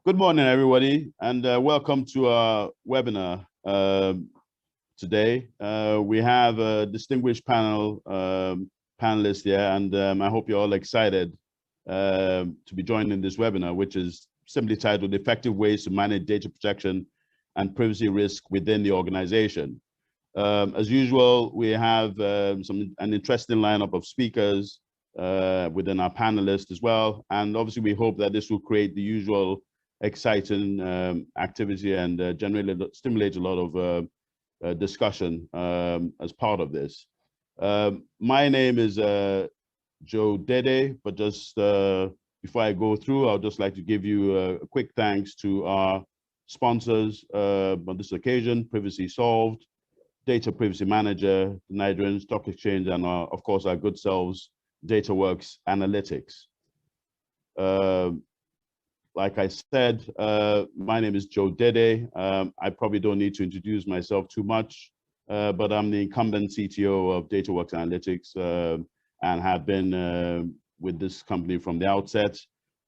Good morning, everybody, and welcome to our webinar today. We have a distinguished panelists here, and I hope you're all excited to be joining this webinar, which is simply titled Effective Ways to Manage Data Protection and Privacy Risk Within the Organization. As usual, we have an interesting lineup of speakers within our panelists as well, and obviously we hope that this will create the usual exciting activity and stimulate a lot of discussion as part of this. My name is Joe Dede, but just before I go through, I'd just like to give you a quick thanks to our sponsors on this occasion: Privacy Solved, Data Privacy Manager, the Nigerian Stock Exchange, and of course our good selves, DataWorks Analytics. Like I said, my name is Joe Dede. I probably don't need to introduce myself too much, but I'm the incumbent CTO of DataWorks Analytics and have been with this company from the outset.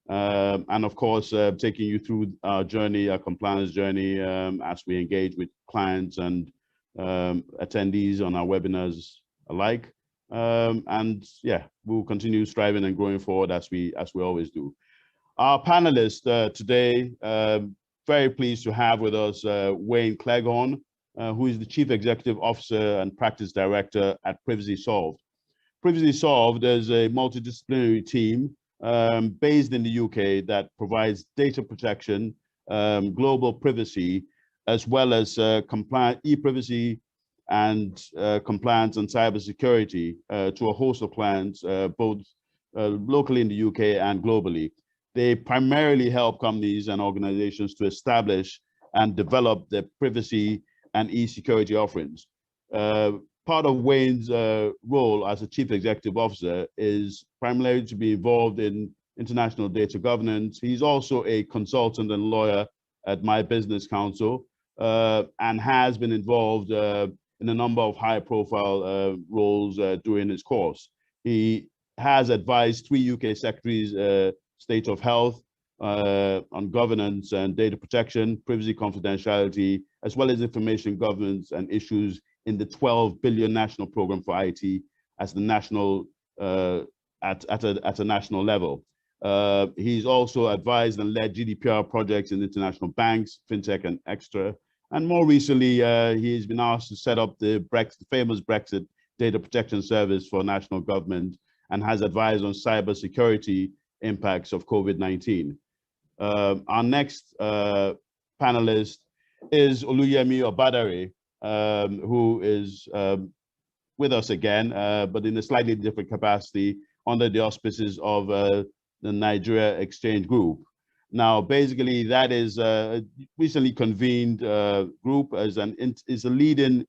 And of course, taking you through our journey, our compliance journey, as we engage with clients and attendees on our webinars alike. And yeah, we'll continue striving and growing forward as we always do. Our panelists today, very pleased to have with us Wayne Cleghorn, who is the Chief Executive Officer and Practice Director at Privacy Solved. Privacy Solved is a multidisciplinary team based in the UK that provides data protection, global privacy, as well as e-privacy and compliance and cybersecurity to a host of clients, both locally in the UK and globally. They primarily help companies and organizations to establish and develop their privacy and e-security offerings. Part of Wayne's role as a Chief Executive Officer is primarily to be involved in international data governance. He's also a consultant and lawyer at My Business Council and has been involved in a number of high-profile roles during his course. He has advised 3 UK secretaries State of Health on governance and data protection, privacy, confidentiality, as well as information governance and issues in the 12 billion national program for IT as the national at a national level. He's also advised and led GDPR projects in international banks, fintech, and extra. And more recently, he's been asked to set up the famous Brexit data protection service for national government and has advised on cybersecurity impacts of COVID-19. Our next panelist is Oluyemi Obadare, who is with us again, but in a slightly different capacity under the auspices of the Nigeria Exchange Group. Now, basically, that is a recently convened group is a leading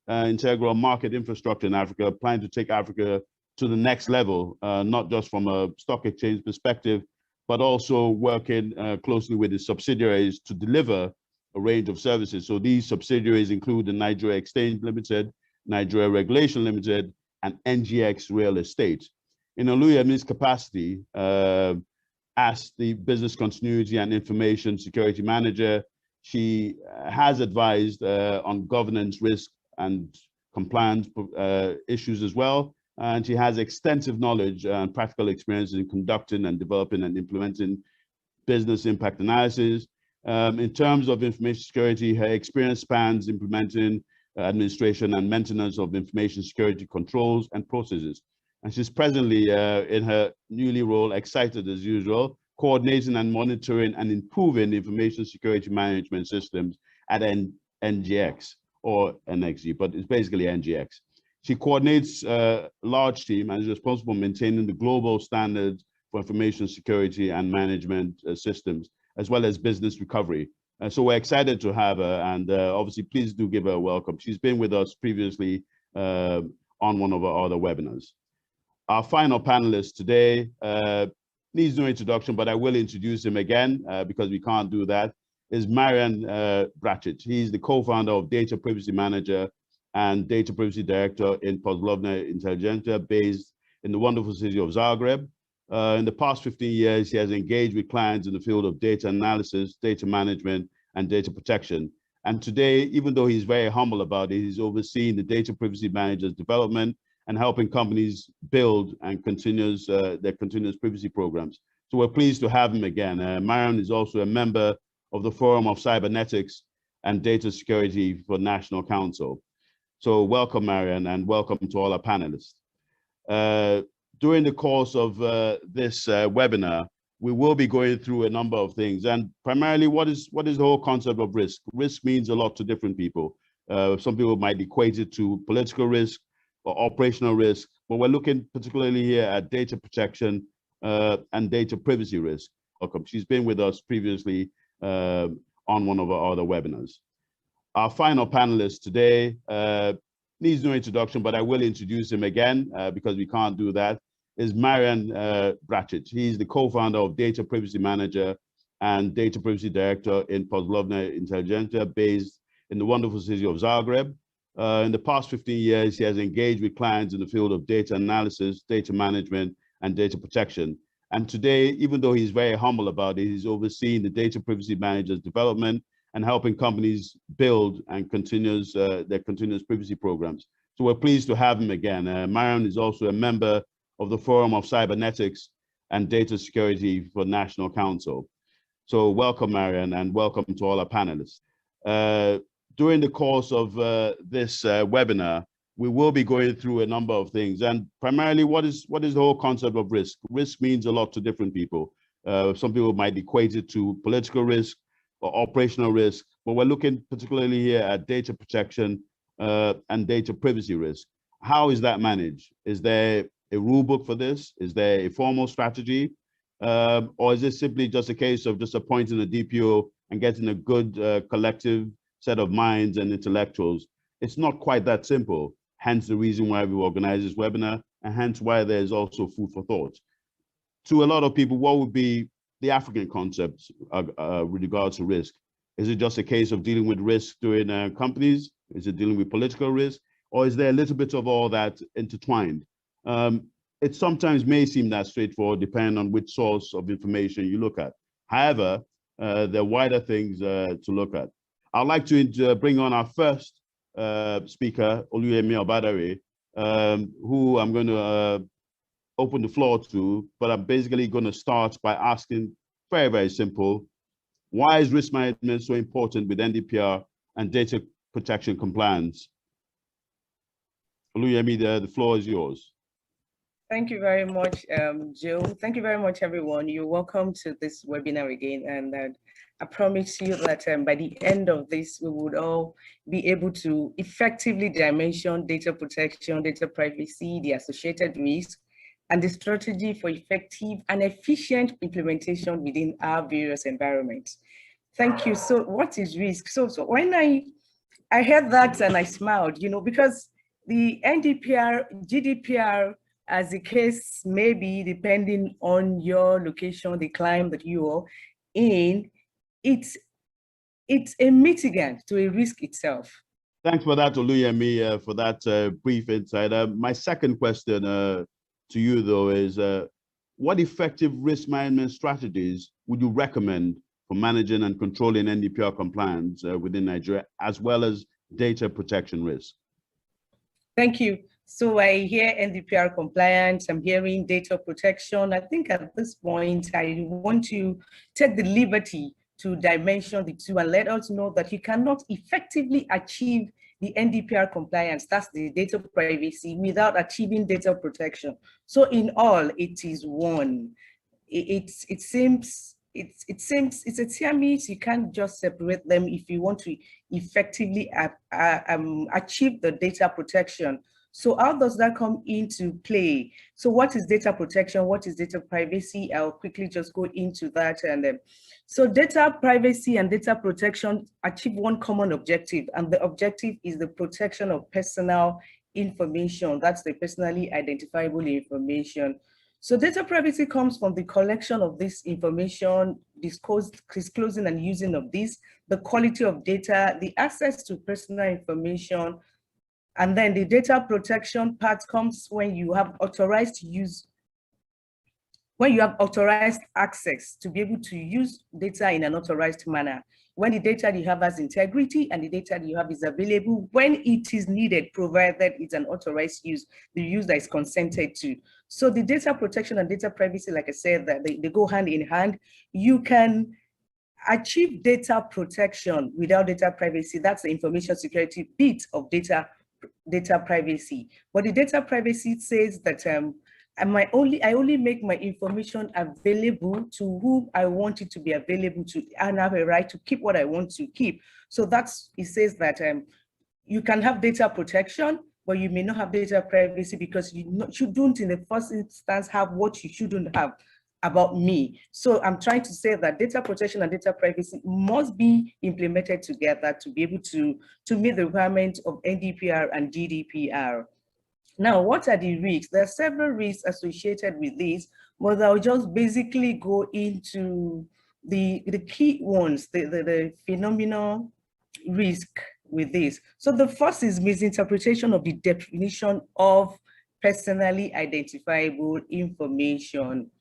integral market infrastructure in Africa, planning to take Africa to the next level, not just from a stock exchange perspective, but also working closely with its subsidiaries to deliver a range of services. So these subsidiaries include the Nigeria Exchange Limited, Nigeria Regulation Limited, and NGX Real Estate. In Oluyemi's capacity as the Business Continuity and Information Security Manager, she has advised on governance, risk, and compliance issues as well. And she has extensive knowledge and practical experience in conducting and developing and implementing business impact analysis. In terms of information security, her experience spans implementing administration and maintenance of information security controls and processes. And she's presently in her newly role, excited as usual, coordinating and monitoring and improving information security management systems at NGX or NXG, but it's basically NGX. She coordinates a large team and is responsible for maintaining the global standards for information security and management systems, as well as business recovery. So we're excited to have her, and obviously, please do give her a welcome. She's been with us previously on one of our other webinars. Our final panelist today needs no introduction, but I will introduce him again because we can't do that, is Marian Bratchett. He's the co-founder of Data Privacy Manager and Data Privacy Director in Poslovna Inteligentia, based in the wonderful city of Zagreb. In the past 15 years, he has engaged with clients in the field of data analysis, data management, and data protection. And today, even though he's very humble about it, he's overseeing the data privacy manager's development and helping companies build and their continuous privacy programs. So we're pleased to have him again. Marion is also a member of the Forum of Cybernetics and Data Security for National Council. So welcome, Marion, and welcome to all our panelists. During the course of this webinar, we will be going through a number of things, and primarily what is the whole concept of risk? Risk means a lot to different people. Some people might equate it to political risk or operational risk, but we're looking particularly here at data protection and data privacy risk. Welcome. She's been with us previously on one of our other webinars. Our final panelist today needs no introduction, but I will introduce him again because we can't do that, is Marian Bracic. He's the co-founder of Data Privacy Manager and Data Privacy Director in Poslovna Inteligentia, based in the wonderful city of Zagreb. In the past 15 years, he has engaged with clients in the field of data analysis, data management, and data protection. And today, even though he's very humble about it, he's overseeing the Data Privacy Manager's development and helping companies build and their continuous privacy programs. So we're pleased to have him again. Marion is also a member of the Forum of Cybernetics and Data Security for National Council. So welcome, Marion, and welcome to all our panelists. During the course of this webinar, we will be going through a number of things, and primarily what is the whole concept of risk? Risk means a lot to different people. Some people might equate it to political risk or operational risk, but we're looking particularly here at data protection and data privacy risk. How is that managed? Is there a rule book for this? Is there a formal strategy? Or is this simply just a case of just appointing a DPO and getting a good collective set of minds and intellectuals? It's not quite that simple, hence the reason why we organize this webinar, and hence why there's also food for thought. To a lot of people, what would be the African concepts with regards to risk? Is it just a case of dealing with risk during companies? Is it dealing with political risk? Or is there a little bit of all that intertwined? It sometimes may seem that straightforward, depending on which source of information you look at. However, there are wider things to look at. I'd like to bring on our first speaker, Oluyemi Obadare, who I'm going to open the floor to, but I'm basically going to start by asking very, very simple, why is risk management so important with Ndpr and data protection compliance? Oluyemi, the floor is yours. Thank you very much, Joe. Thank you very much, everyone. You're welcome to this webinar again. And I promise you that by the end of this, we would all be able to effectively dimension data protection, data privacy, the associated risks, and the strategy for effective and efficient implementation within our various environments. Thank you. So what is risk? So when I heard that and I smiled, because the Ndpr, GDPR, as the case may be, depending on your location, the climate that you're in, it's a mitigant to a risk itself. Thanks for that, Oluyemi, for that brief insight. My second question to you, though, is what effective risk management strategies would you recommend for managing and controlling Ndpr compliance within Nigeria, as well as data protection risk? Thank you. So I hear Ndpr compliance, I'm hearing data protection. I think at this point, I want to take the liberty to dimension the two and let us know that you cannot effectively achieve the Ndpr compliance, that's the data privacy, without achieving data protection. So in all, it is one. It seems it's a tiamis. You can't just separate them if you want to effectively achieve the data protection. So how does that come into play? So what is data protection? What is data privacy? I'll quickly just go into that. And so data privacy and data protection achieve one common objective, and the objective is the protection of personal information. That's the personally identifiable information. So data privacy comes from the collection of this information, disclosing and using of this, the quality of data, the access to personal information. And then the data protection part comes when you have authorized use when you have authorized access to be able to use data in an authorized manner, when the data you have has integrity and the data you have is available when it is needed, provided it's an authorized use, the use that is consented to. So the data protection and data privacy, like I said, that they go hand in hand. You can achieve data protection without data privacy. That's the information security bit of data privacy. But the data privacy says that I only make my information available to whom I want it to be available to, and I have a right to keep what I want to keep. So it says that you can have data protection, but you may not have data privacy because you don't in the first instance have what you shouldn't have about me. So I'm trying to say that data protection and data privacy must be implemented together to be able to meet the requirements of Ndpr and GDPR. Now, what are the risks? There are several risks associated with this, but I'll just basically go into the key ones, the phenomenal risk with this. So the first is misinterpretation of the definition of personally identifiable information.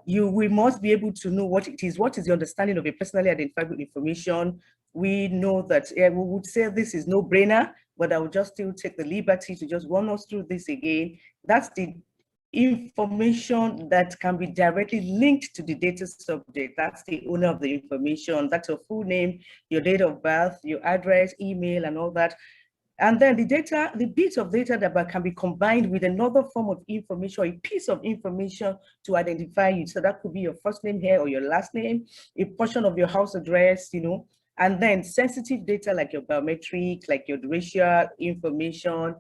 We must be able to know what it is. What is the understanding of a personally identifiable information? We know that we would say this is no brainer, but I will just still take the liberty to just run us through this again. That's the information that can be directly linked to the data subject. That's the owner of the information. That's your full name, your date of birth, your address, email, and all that. And then the bits of data that can be combined with another form of information, or a piece of information to identify you. So that could be your first name here or your last name, a portion of your house address, and then sensitive data like your biometric, like your racial information,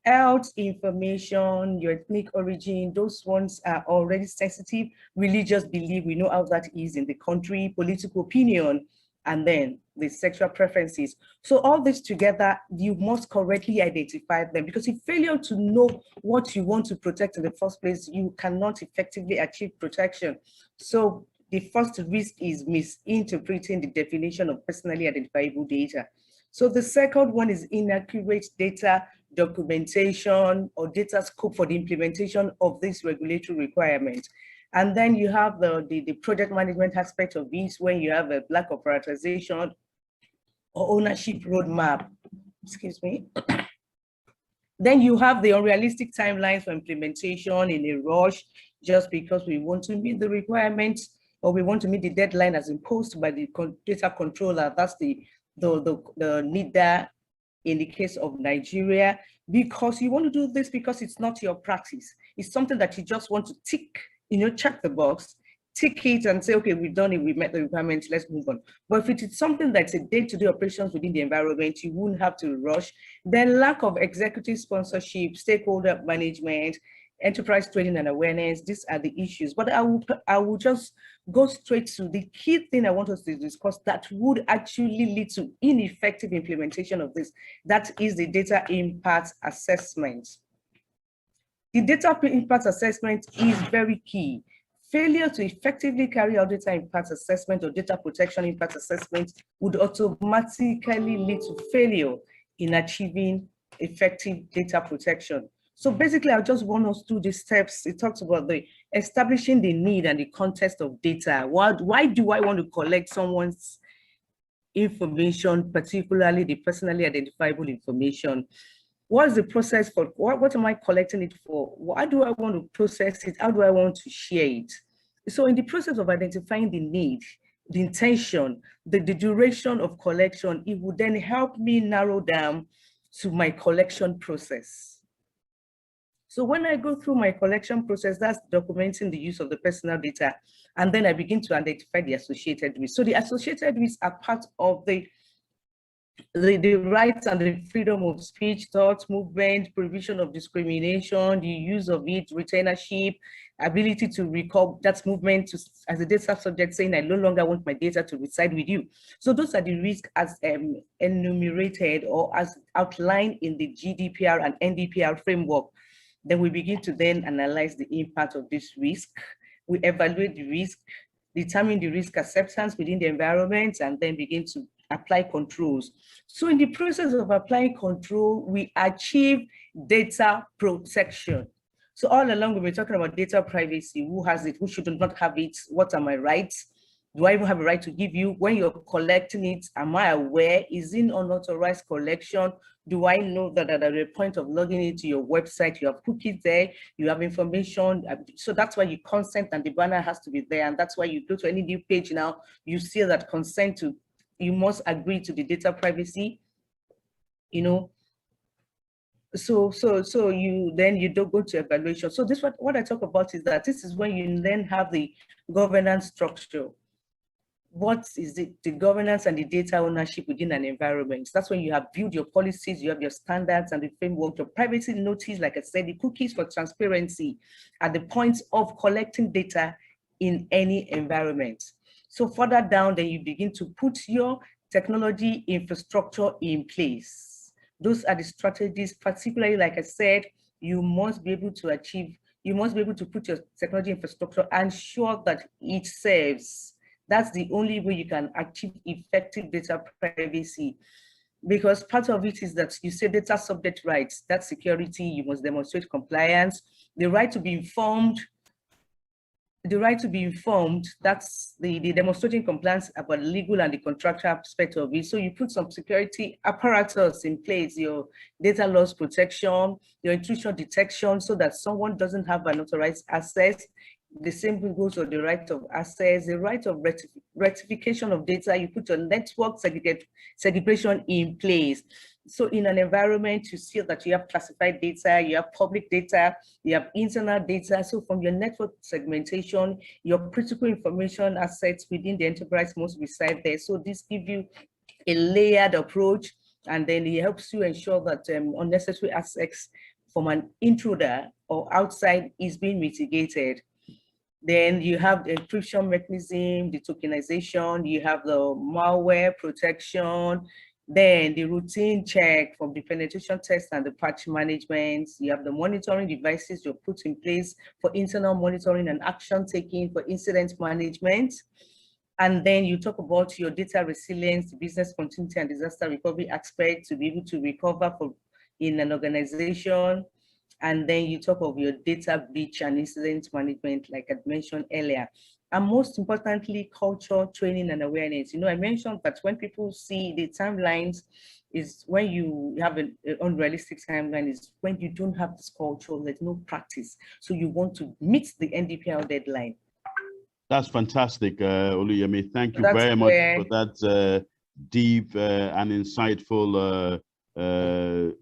health information, your ethnic origin. Those ones are already sensitive. Religious belief, we know how that is in the country, political opinion, and then the sexual preferences. So all this together, you must correctly identify them, because if failure to know what you want to protect in the first place, you cannot effectively achieve protection. So the first risk is misinterpreting the definition of personally identifiable data. So the second one is inaccurate data documentation or data scope for the implementation of this regulatory requirement. And then you have the project management aspect of this, when you have a lack of prioritization or ownership roadmap, excuse me. Then you have the unrealistic timelines for implementation in a rush, just because we want to meet the requirements or we want to meet the deadline as imposed by the data controller. That's the NIDA in the case of Nigeria, because you want to do this because it's not your practice. It's something that you just want to tick, check the box, tick it and say, okay, we've done it, we've met the requirements, let's move on. But if it is something that's a day-to-day operations within the environment, you wouldn't have to rush. Then lack of executive sponsorship, stakeholder management, enterprise training and awareness, these are the issues. But I will just go straight to the key thing I want us to discuss that would actually lead to ineffective implementation of this. That is the data impact assessment. The data impact assessment is very key. Failure to effectively carry out data impact assessment or data protection impact assessment would automatically lead to failure in achieving effective data protection. So basically, I'll just run us through the steps. It talks about the establishing the need and the context of data. Why do I want to collect someone's information, particularly the personally identifiable information? What's the process for? What am I collecting it for? Why do I want to process it? How do I want to share it? So in the process of identifying the need, the intention, the duration of collection, it would then help me narrow down to my collection process. So when I go through my collection process, that's documenting the use of the personal data, and then I begin to identify the associated risks. So the associated risks are part of the rights and the freedom of speech, thought, movement, prohibition of discrimination, the use of it, retainership, ability to recall that movement as a data subject saying, I no longer want my data to reside with you. So those are the risks as enumerated or as outlined in the GDPR and NDPR framework. Then we begin to then analyze the impact of this risk. We evaluate the risk, determine the risk acceptance within the environment, and then begin to apply controls. So in the process of applying control, we achieve data protection. So all along, we were talking about data privacy. Who has it? Who should not have it? What are my rights? Do I even have a right to give you? When you're collecting it, am I aware? Is it unauthorized collection? Do I know that at the point of logging into your website, you have cookies there, you have information? So that's why you consent, and the banner has to be there. And that's why you go to any new page now, you see that consent to, you must agree to the data privacy, you know. So you don't go to evaluation. So this what I talk about is that this is when you then have the governance structure. What is the governance and the data ownership within an environment? That's when you have built your policies, you have your standards and the framework, your privacy notice, like I said, the cookies for transparency at the point of collecting data in any environment. So further down, then you begin to put your technology infrastructure in place. Those are the strategies, particularly, like I said, you must be able to achieve, you must be able to put your technology infrastructure and ensure that it serves. That's the only way you can achieve effective data privacy, because part of it is that you say data subject rights, that's security, you must demonstrate compliance, the right to be informed, that's the demonstrating compliance about legal and the contractual aspect of it. So you put some security apparatus in place, your data loss protection, your intrusion detection, so that someone doesn't have unauthorized access. The same thing goes for the right of access, the right of rectification of data. You put your network segregation in place. So in an environment, you see that you have classified data, you have public data, you have internal data. So from your network segmentation, your critical information assets within the enterprise must reside there. So this gives you a layered approach, and then it helps you ensure that unnecessary access from an intruder or outside is being mitigated. Then you have the encryption mechanism, the tokenization, you have the malware protection, then the routine check from the penetration test and the patch management. You have the monitoring devices you put in place for internal monitoring and action taking for incident management. And then you talk about your data resilience, the business continuity and disaster recovery aspect to be able to recover in an organization. And then you talk of your data breach and incident management, like I mentioned earlier. And most importantly, culture, training, and awareness. I mentioned that when people see the timelines, is when you have an unrealistic timeline, is when you don't have this culture, there's no practice. So you want to meet the Ndpr deadline. That's fantastic, Oluyemi. Thank you very much for that deep and insightful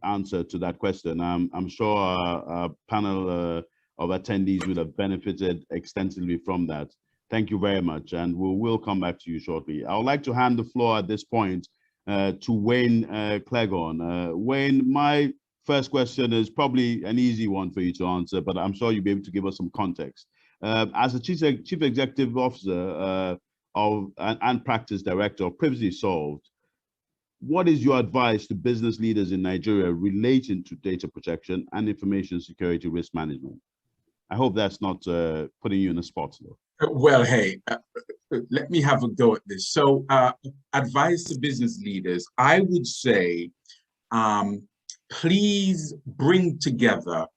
answer to that question. I'm sure our panel of attendees will have benefited extensively from that. Thank you very much, and we will come back to you shortly. I would like to hand the floor at this point to Wayne Cleghorn. Wayne, my first question is probably an easy one for you to answer, but I'm sure you'll be able to give us some context. As a chief executive officer and practice director of Privacy Solved, what is your advice to business leaders in Nigeria relating to data protection and information security risk management? I hope that's not putting you in a spot, though. Well, hey, let me have a go at this. So advice to business leaders, I would say, please bring together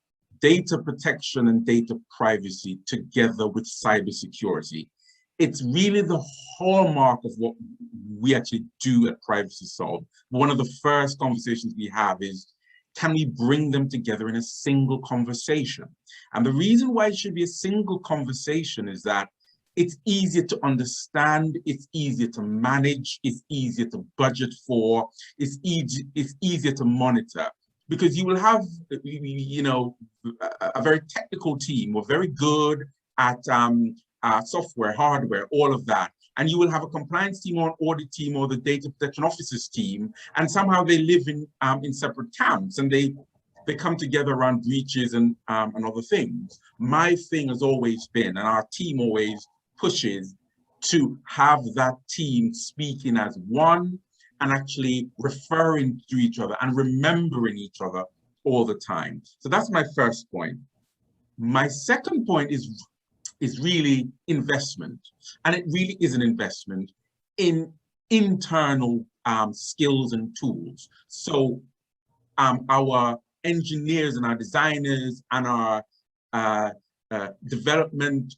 data protection and data privacy together with cybersecurity. It's really the hallmark of what we actually do at Privacy Solved. One of the first conversations we have is, can we bring them together in a single conversation? And the reason why it should be a single conversation is that it's easier to understand, it's easier to manage, it's easier to budget for, it's easier to monitor. Because you will have, a very technical team, or very good at software, hardware, all of that. And you will have a compliance team or an audit team or the data protection officers team, and somehow they live in separate camps, and they come together around breaches and other things. My thing has always been, and our team always pushes, to have that team speaking as one and actually referring to each other and remembering each other all the time. So that's my first point. My second point is really investment. And it really is an investment in internal skills and tools. So our engineers and our designers and our development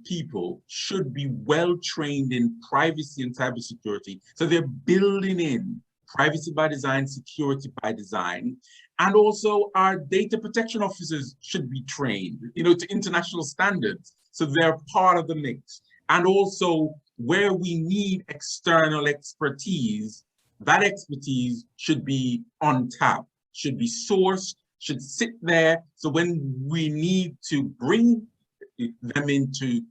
people should be well trained in privacy and cybersecurity. So they're building in privacy by design, security by design. And also our data protection officers should be trained, to international standards. So they're part of the mix. And also where we need external expertise, that expertise should be on tap, should be sourced, should sit there. So when we need to bring them into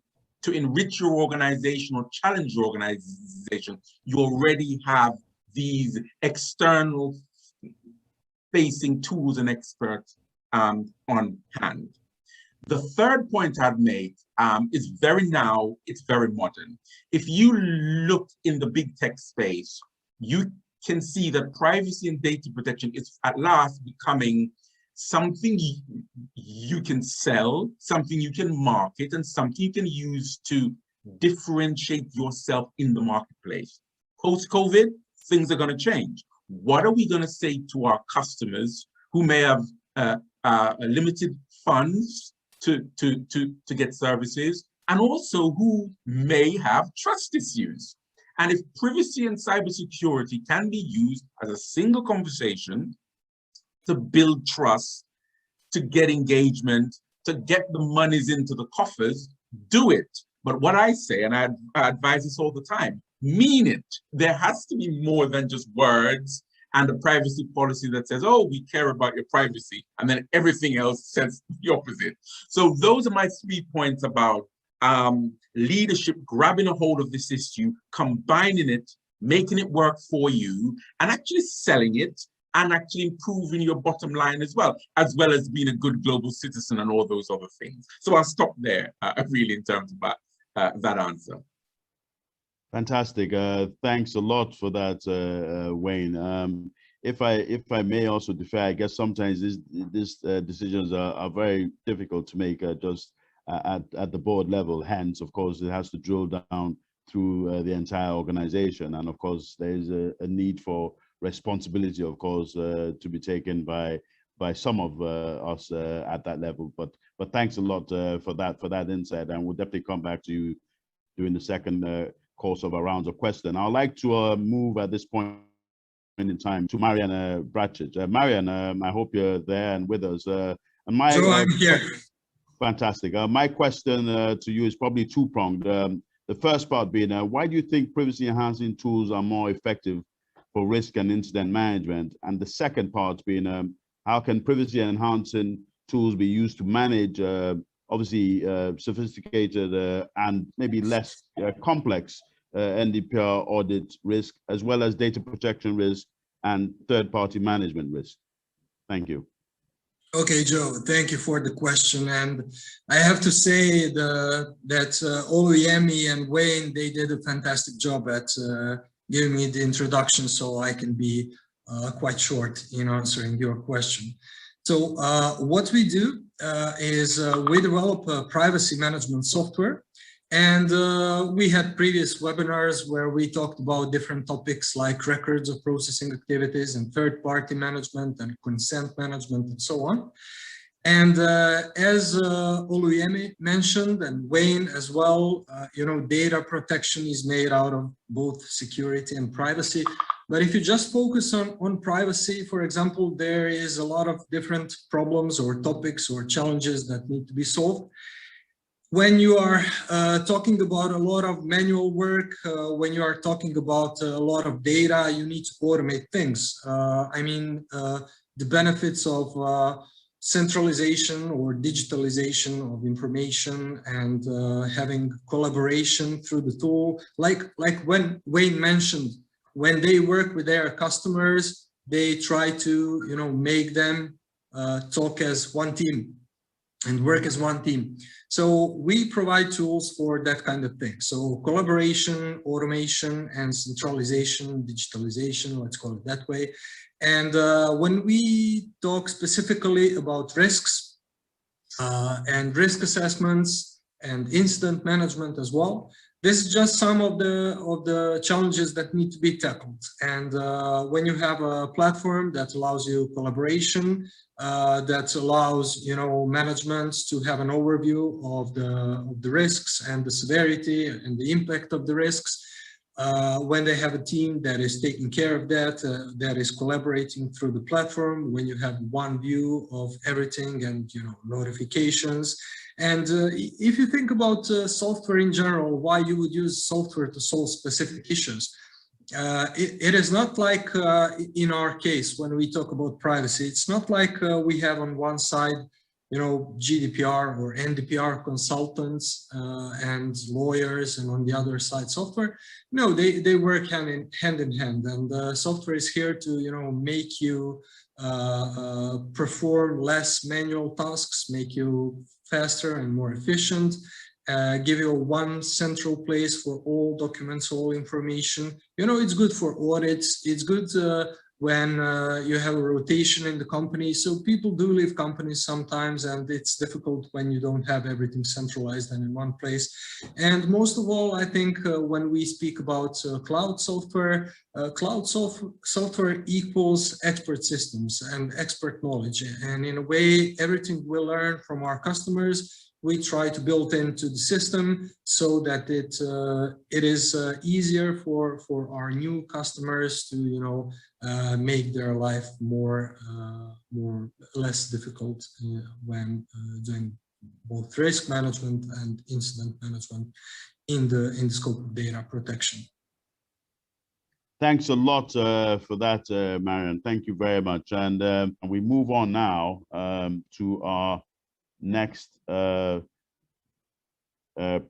to enrich your organization or challenge your organization, you already have these external facing tools and experts on hand. The third point I'd make is it's very modern. If you look in the big tech space, you can see that privacy and data protection is at last becoming something you can sell, something you can market, and something you can use to differentiate yourself in the marketplace. Post-COVID, things are going to change. What are we going to say to our customers who may have limited funds to get services, and also who may have trust issues? And if privacy and cybersecurity can be used as a single conversation to build trust, to get engagement, to get the monies into the coffers, do it. But what I say, and I advise this all the time, mean it. There has to be more than just words and a privacy policy that says, oh, we care about your privacy, and then everything else says the opposite. So those are my 3 points about leadership grabbing a hold of this issue, combining it, making it work for you, and actually selling it, and actually improving your bottom line as well as being a good global citizen and all those other things. So I'll stop there, really, in terms of that answer. Fantastic. Thanks a lot for that, Wayne. If I may also defer, I guess sometimes these decisions are very difficult to make just at the board level. Hence, of course, it has to drill down through the entire organization. And of course, there is a need for responsibility, of course, to be taken by some of us at that level. But thanks a lot for that insight, and we'll definitely come back to you during the second course of our rounds of questions. I'd like to move at this point in time to Marian Bratchett. Marian, I hope you're there and with us. I'm here. Fantastic. My question to you is probably two-pronged. The first part being, why do you think privacy enhancing tools are more effective for risk and incident management? And the second part being, how can privacy enhancing tools be used to manage obviously sophisticated and maybe less complex Ndpr audit risk, as well as data protection risk and third-party management risk? Thank you. Okay, Joe, thank you for the question. And I have to say that Oluyemi and Wayne, they did a fantastic job at giving me the introduction, so I can be quite short in answering your question. So what we do is we develop a privacy management software. And we had previous webinars where we talked about different topics like records of processing activities and third-party management and consent management and so on. And as Oluyemi mentioned, and Wayne as well, data protection is made out of both security and privacy. But if you just focus on privacy, for example, there is a lot of different problems or topics or challenges that need to be solved. When you are talking about a lot of manual work, when you are talking about a lot of data, you need to automate things. The benefits of centralization or digitalization of information and having collaboration through the tool, like when Wayne mentioned, when they work with their customers, they try to make them talk as one team and work as one team. So we provide tools for that kind of thing. So collaboration, automation, and centralization, digitalization, let's call it that way. And when we talk specifically about risks and risk assessments and incident management as well, this is just some of the challenges that need to be tackled. And when you have a platform that allows you collaboration, that allows management to have an overview of the risks and the severity and the impact of the risks. When they have a team that is taking care of that, that is collaborating through the platform, when you have one view of everything and notifications. And if you think about software in general, why you would use software to solve specific issues, it is not like in our case when we talk about privacy, it's not like we have on one side GDPR or Ndpr consultants and lawyers, and on the other side software. No, they work hand in hand, and software is here to make you perform less manual tasks, make you faster and more efficient, give you one central place for all documents, all information. It's good for audits, it's good when you have a rotation in the company. So people do leave companies sometimes, and it's difficult when you don't have everything centralized and in one place. And most of all, I think when we speak about cloud software equals expert systems and expert knowledge. And in a way, everything we learn from our customers, we try to build into the system so that it is easier for our new customers to make their life less difficult when doing both risk management and incident management in the scope of data protection. Thanks a lot for that, Marian. Thank you very much. And we move on now to our next to our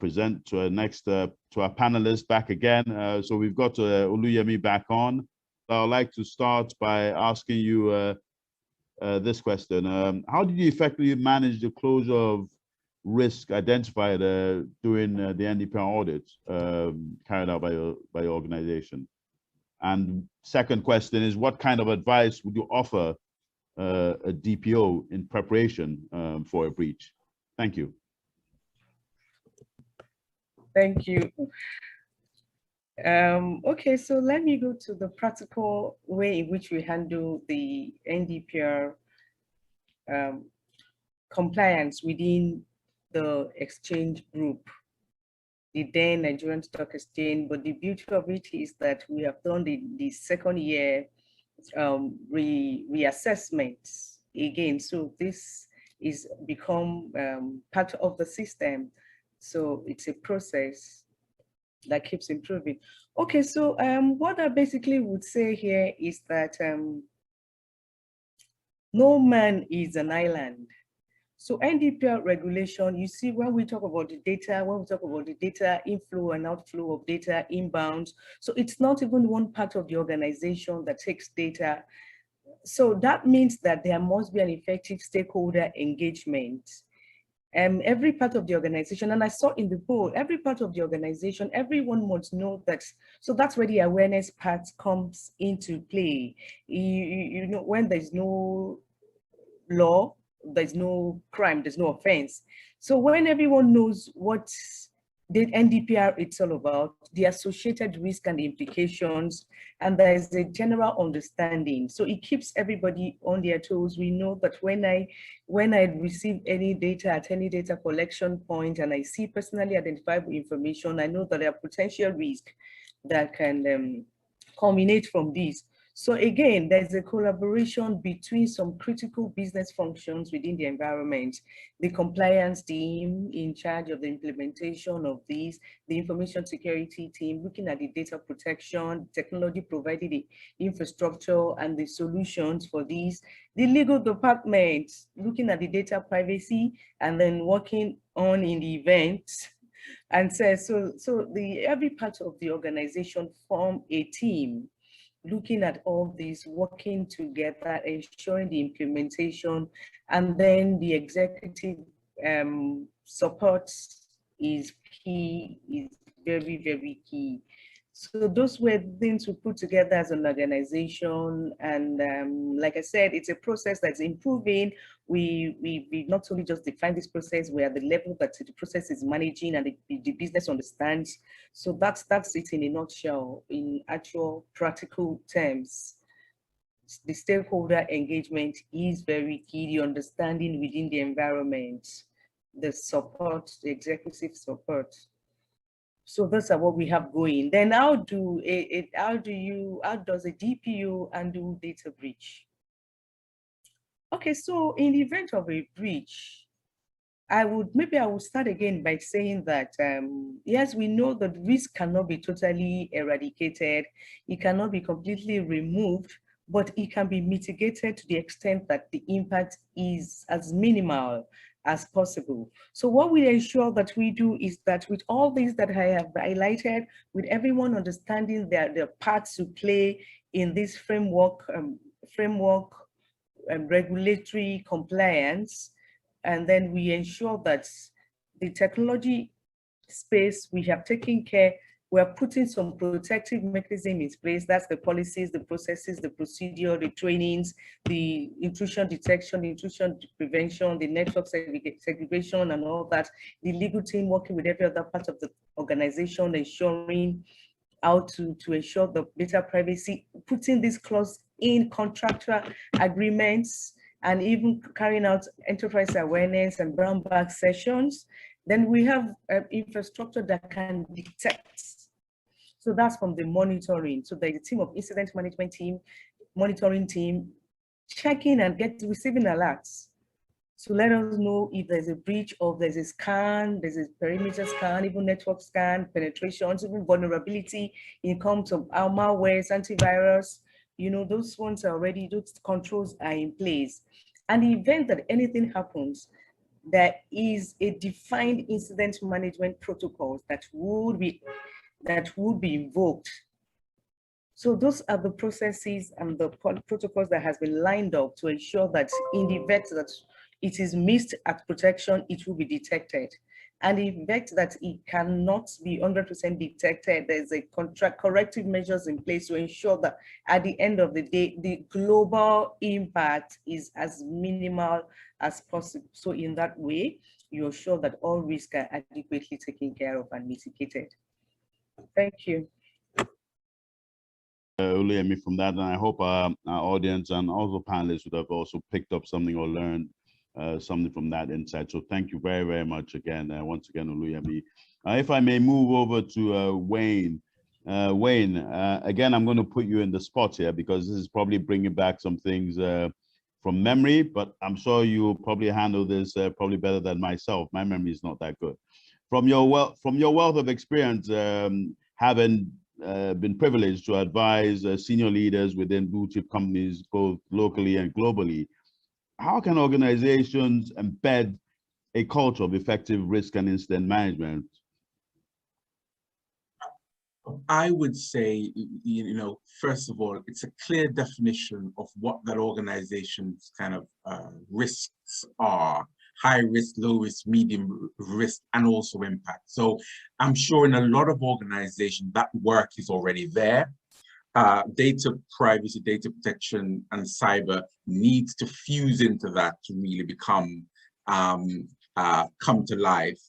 panelists back again. So we've got Oluyemi back on. I'd like to start by asking you this question. How did you effectively manage the closure of risk identified during the Ndpr audit carried out by your organization? And second question is, what kind of advice would you offer a DPO in preparation for a breach? Thank you. Thank you. Okay, so let me go to the practical way in which we handle the Ndpr compliance within the exchange group, the then Nigerian Stock Exchange. But the beauty of it is that we have done the second year reassessments again. So this is become part of the system. So it's a process that keeps improving. Okay, so what I basically would say here is that no man is an island. So Ndpr regulation, you see, when we talk about the data, inflow and outflow of data, inbound, so it's not even one part of the organization that takes data. So that means that there must be an effective stakeholder engagement. Every part of the organization, and I saw in the poll, every part of the organization, everyone must know that. So that's where the awareness part comes into play. You know, when there's no law, there's no crime, there's no offense. So when everyone knows what the Ndpr it's all about, the associated risk and the implications, and there's a general understanding. So it keeps everybody on their toes. We know that when I receive any data at any data collection point and I see personally identifiable information, I know that there are potential risks that can culminate from this. So again, there's a collaboration between some critical business functions within the environment, the compliance team in charge of the implementation of these, the information security team looking at the data protection, technology provided the infrastructure and the solutions for these, the legal department looking at the data privacy and then working on in the events. And so every part of the organization form a team looking at all these, working together, ensuring the implementation, and then the executive support is key, is very, very key. So those were things we put together as an organization. And like I said, it's a process that's improving. We not only just define this process, we're at the level that the process is managing and the business understands. So that's it in a nutshell, in actual practical terms. The stakeholder engagement is very key, the understanding within the environment, the support, the executive support. So those are what we have going. Then how does a DPO handle data breach? Okay, so in the event of a breach, I would start again by saying that, yes, we know that risk cannot be totally eradicated. It cannot be completely removed, but it can be mitigated to the extent that the impact is as minimal as possible. So what we ensure that we do is that with all these that I have highlighted, with everyone understanding their parts to play in this framework, regulatory compliance, and then we ensure that the technology space, we have taken care, we're putting some protective mechanism in place. That's the policies, the processes, the procedure, the trainings, the intrusion detection, intrusion prevention, the network segregation and all that, the legal team working with every other part of the organization, ensuring how to ensure the data privacy, putting this clause in contractual agreements, and even carrying out enterprise awareness and brown bag sessions. Then we have infrastructure that can detect. So that's from the monitoring. So there's a team of incident management team, monitoring team, checking and receiving alerts. So let us know if there's a breach, or there's a scan, there's a perimeter scan, even network scan, penetrations, even vulnerability in terms of our malwares, antivirus. Those ones are already, those controls are in place. And the event that anything happens, there is a defined incident management protocols that would be invoked. So those are the processes and the protocols that has been lined up to ensure that in the event that it is missed at protection, it will be detected. And in the event that it cannot be 100% detected, there's a corrective measures in place to ensure that at the end of the day, the global impact is as minimal as possible. So in that way, you're sure that all risks are adequately taken care of and mitigated. Thank you. Oluyemi, from that, and I hope our audience and also panelists would have also picked up something or learned something from that insight. So thank you very, very much again. Once again, Oluyemi. If I may move over to Wayne. Wayne, again, I'm going to put you in the spot here because this is probably bringing back some things from memory, but I'm sure you'll probably handle this probably better than myself. My memory is not that good. From your wealth of experience, having been privileged to advise senior leaders within blue chip companies, both locally and globally, how can organizations embed a culture of effective risk and incident management? I would say, first of all, it's a clear definition of what that organization's kind of risks are: high risk, low risk, medium risk, and also impact. So I'm sure in a lot of organizations that work is already there. Data privacy, data protection, and cyber needs to fuse into that to really become come to life.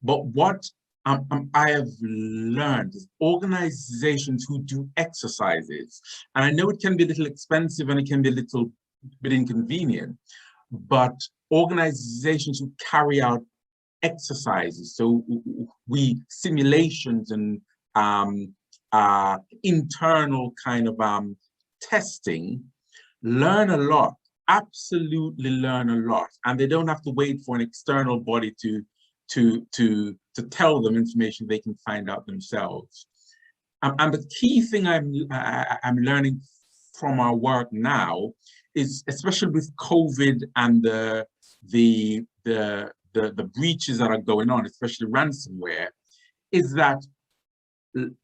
But what I have learned is organizations who do exercises, and I know it can be a little expensive and it can be a little bit inconvenient, but organizations who carry out exercises, so simulations and internal kind of testing, learn a lot, absolutely learn a lot, and they don't have to wait for an external body to tell them information they can find out themselves. And the key thing I'm learning from our work now is, especially with COVID and the breaches that are going on, especially ransomware, is that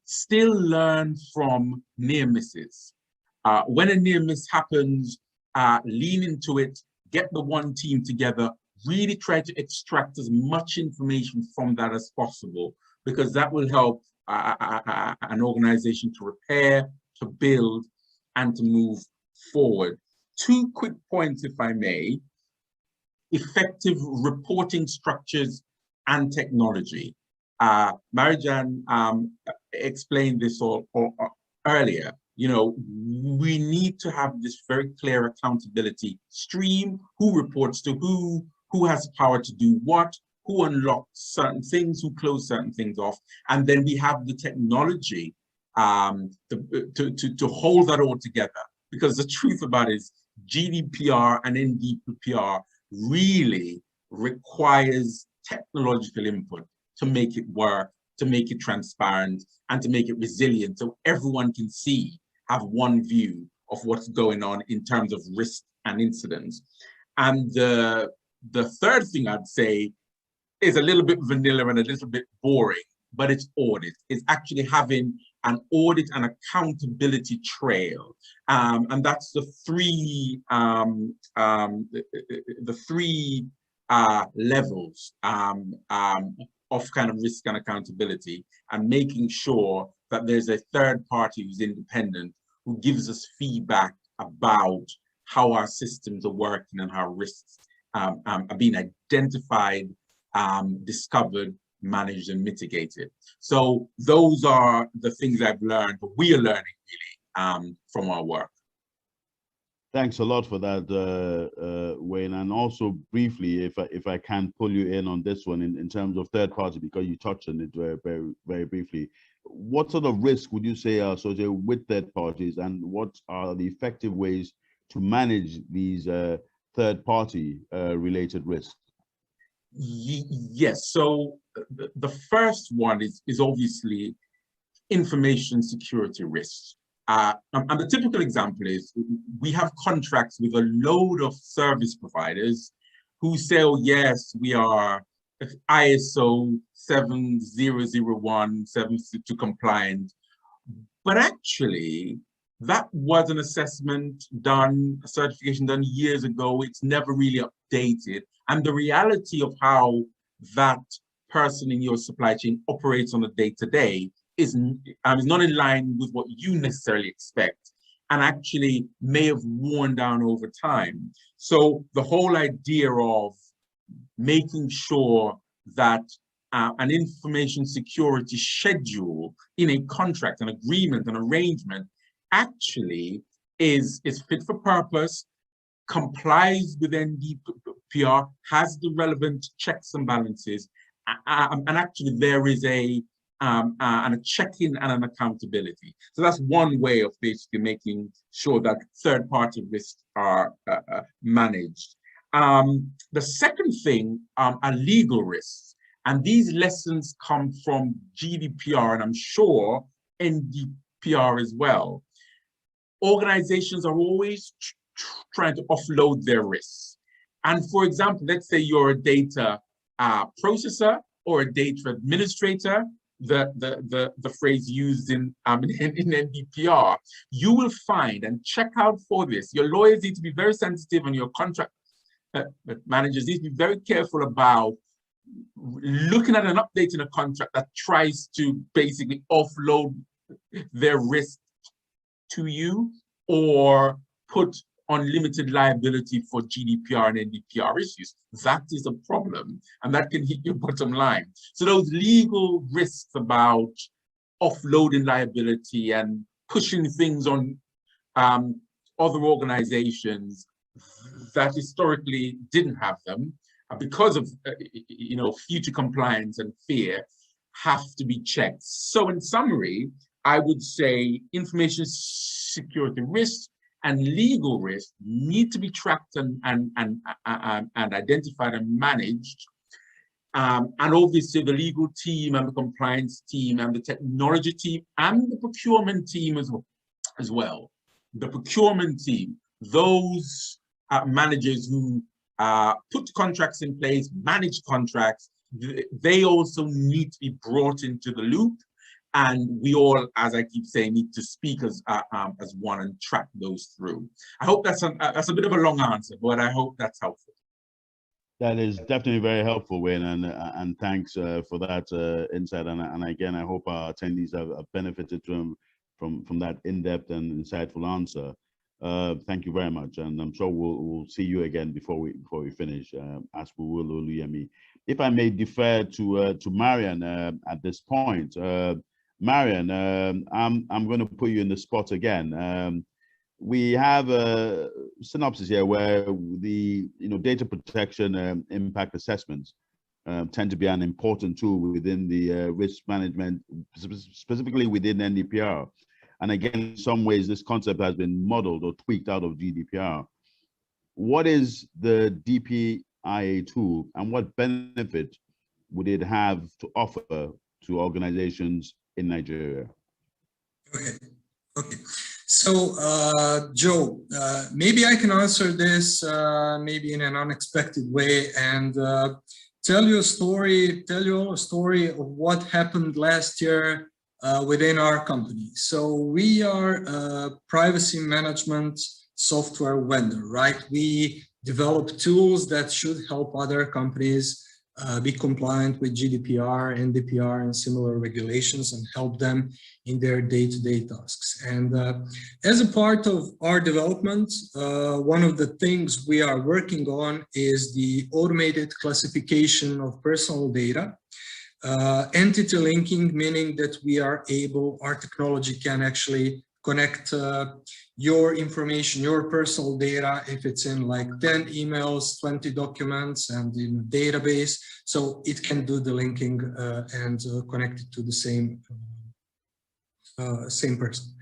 still learn from near misses. When a near miss happens, lean into it, get the one team together, really try to extract as much information from that as possible, because that will help an organization to repair, to build, and to move forward. 2 quick points, if I may. Effective reporting structures and technology. Marijan explained this all earlier. You know, we need to have this very clear accountability stream: who reports to who has power to do what, who unlocks certain things, who close certain things off, and then we have the technology to hold that all together. Because the truth about it is GDPR and Ndpr really requires technological input to make it work, to make it transparent, and to make it resilient, so everyone can see, have one view of what's going on in terms of risk and incidents. And the third thing I'd say is a little bit vanilla and a little bit boring, but it's audit. It's actually having an audit and accountability trail. And that's the three levels of kind of risk and accountability, and making sure that there's a third party who's independent, who gives us feedback about how our systems are working and how risks are being identified, discovered, managed, and mitigated. So those are the things I've learned, but we are learning really from our work. Thanks a lot for that, Wayne. And also briefly, if I can pull you in on this one in terms of third party, because you touched on it very briefly. What sort of risk would you say are associated with third parties, and what are the effective ways to manage these third party related risks? Yes, so the first one is obviously information security risks. And the typical example is we have contracts with a load of service providers who say, oh yes, we are ISO 7001, 762 compliant. But actually, that was an assessment done, a certification done years ago. It's never really updated. And the reality of how that person in your supply chain operates on a day-to-day is not in line with what you necessarily expect, and actually may have worn down over time. So the whole idea of making sure that an information security schedule in a contract, an agreement, an arrangement actually is fit for purpose, complies with Ndpr, has the relevant checks and balances, and actually there is a check-in and an accountability. So that's one way of basically making sure that third-party risks are managed. The second thing are legal risks. And these lessons come from GDPR, and I'm sure Ndpr as well. Organizations are always trying to offload their risks. And for example, let's say you're a data processor or a data administrator, the phrase used in Ndpr, you will find, and check out for this, your lawyers need to be very sensitive, and your contract managers need to be very careful about looking at an update in a contract that tries to basically offload their risk to you or put unlimited liability for GDPR and Ndpr issues. That is a problem, and that can hit your bottom line. So those legal risks about offloading liability and pushing things on other organizations that historically didn't have them, because of future compliance and fear, have to be checked. So in summary, I would say information security risks and legal risks need to be tracked and identified and managed. And obviously the legal team and the compliance team and the technology team and the procurement team as well. The procurement team, those managers who put contracts in place, manage contracts, they also need to be brought into the loop. And we all, as I keep saying, need to speak as one and track those through. I hope that's a bit of a long answer, but I hope that's helpful. That is definitely very helpful, Wayne, and thanks for that insight. And again, I hope our attendees have benefited from that in-depth and insightful answer. Thank you very much, and I'm sure we'll see you again before we finish, as we will, Oluyemi. If I may defer to Marian at this point, Marian, I'm going to put you in the spot again. We have a synopsis here where the data protection impact assessments tend to be an important tool within the risk management, specifically within Ndpr. And again, in some ways, this concept has been modeled or tweaked out of GDPR. What is the DPIA tool, and what benefit would it have to offer to organizations in Nigeria? Okay. So, Joe, maybe I can answer this maybe in an unexpected way and tell you all a story of what happened last year within our company. So we are a privacy management software vendor, right? We develop tools that should help other companies be compliant with GDPR, Ndpr, and similar regulations, and help them in their day-to-day tasks. And as a part of our development, one of the things we are working on is the automated classification of personal data. Entity linking, meaning that our technology can actually connect your information, your personal data, if it's in like 10 emails, 20 documents, and in a database. So it can do the linking and connect it to the same person.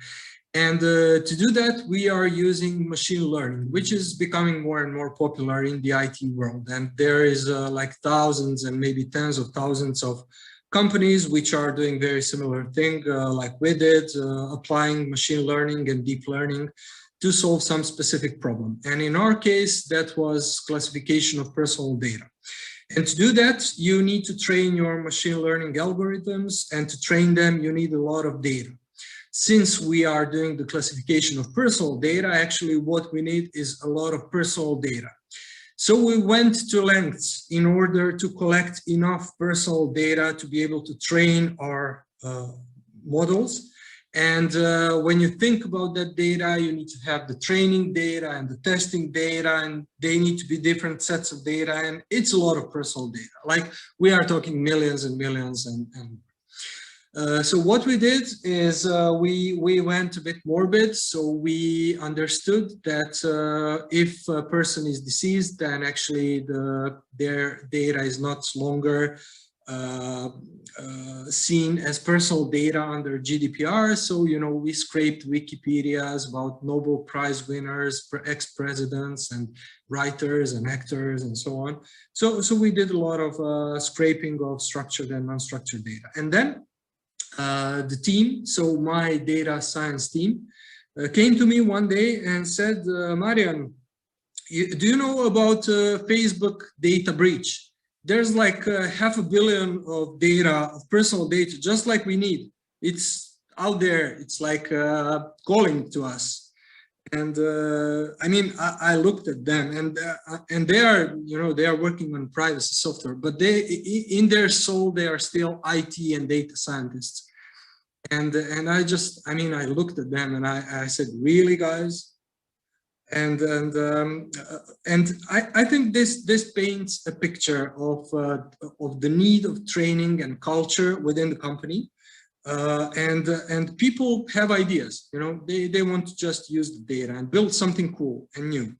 And to do that, we are using machine learning, which is becoming more and more popular in the IT world. And there is like thousands and maybe tens of thousands of companies which are doing very similar thing like we did, applying machine learning and deep learning to solve some specific problem. And in our case, that was classification of personal data. And to do that, you need to train your machine learning algorithms, and to train them, you need a lot of data. Since we are doing the classification of personal data, actually what we need is a lot of personal data. So we went to lengths in order to collect enough personal data to be able to train our models. And when you think about that data, you need to have the training data and the testing data, and they need to be different sets of data. And it's a lot of personal data. Like we are talking millions and millions. So what we did is we went a bit morbid. So we understood that if a person is deceased, then actually their data is not longer seen as personal data under GDPR. So, we scraped Wikipedias about Nobel Prize winners, ex-presidents and writers and actors and so on. So we did a lot of scraping of structured and unstructured data. And then the team, so my data science team, came to me one day and said, Marian, do you know about Facebook data breach? There's like 500 million of data, of personal data, just like we need. It's out there. It's like calling to us. And I mean, I looked at them, and they are, they are working on privacy software, but in their soul, they are still IT and data scientists. And I looked at them and I said, really, guys? And I think this paints a picture of the need of training and culture within the company. And people have ideas, they want to just use the data and build something cool and new.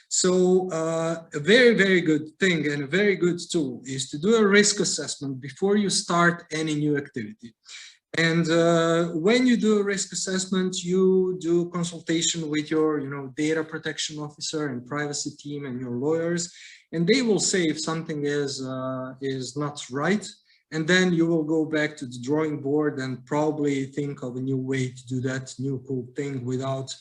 So a very, very good thing and a very good tool is to do a risk assessment before you start any new activity. And when you do a risk assessment, you do consultation with your data protection officer and privacy team and your lawyers, and they will say if something is not right. And then you will go back to the drawing board and probably think of a new way to do that new cool thing without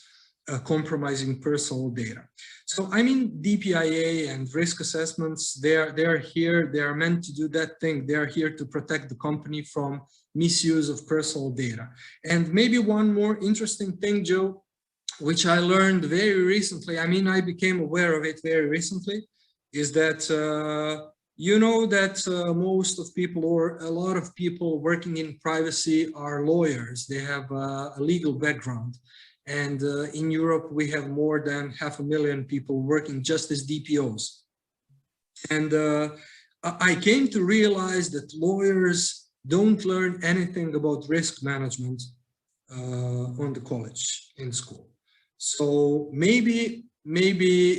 compromising personal data. So I mean, DPIA and risk assessments, they are here, they are meant to do that thing. They are here to protect the company from misuse of personal data. And maybe one more interesting thing, Joe, which I learned very recently, I mean, I became aware of it very recently, is that you know that most of people, or a lot of people working in privacy, are lawyers. They have a legal background. And in Europe, we have more than 500,000 people working just as DPOs. And I came to realize that lawyers don't learn anything about risk management on the college, in school. So maybe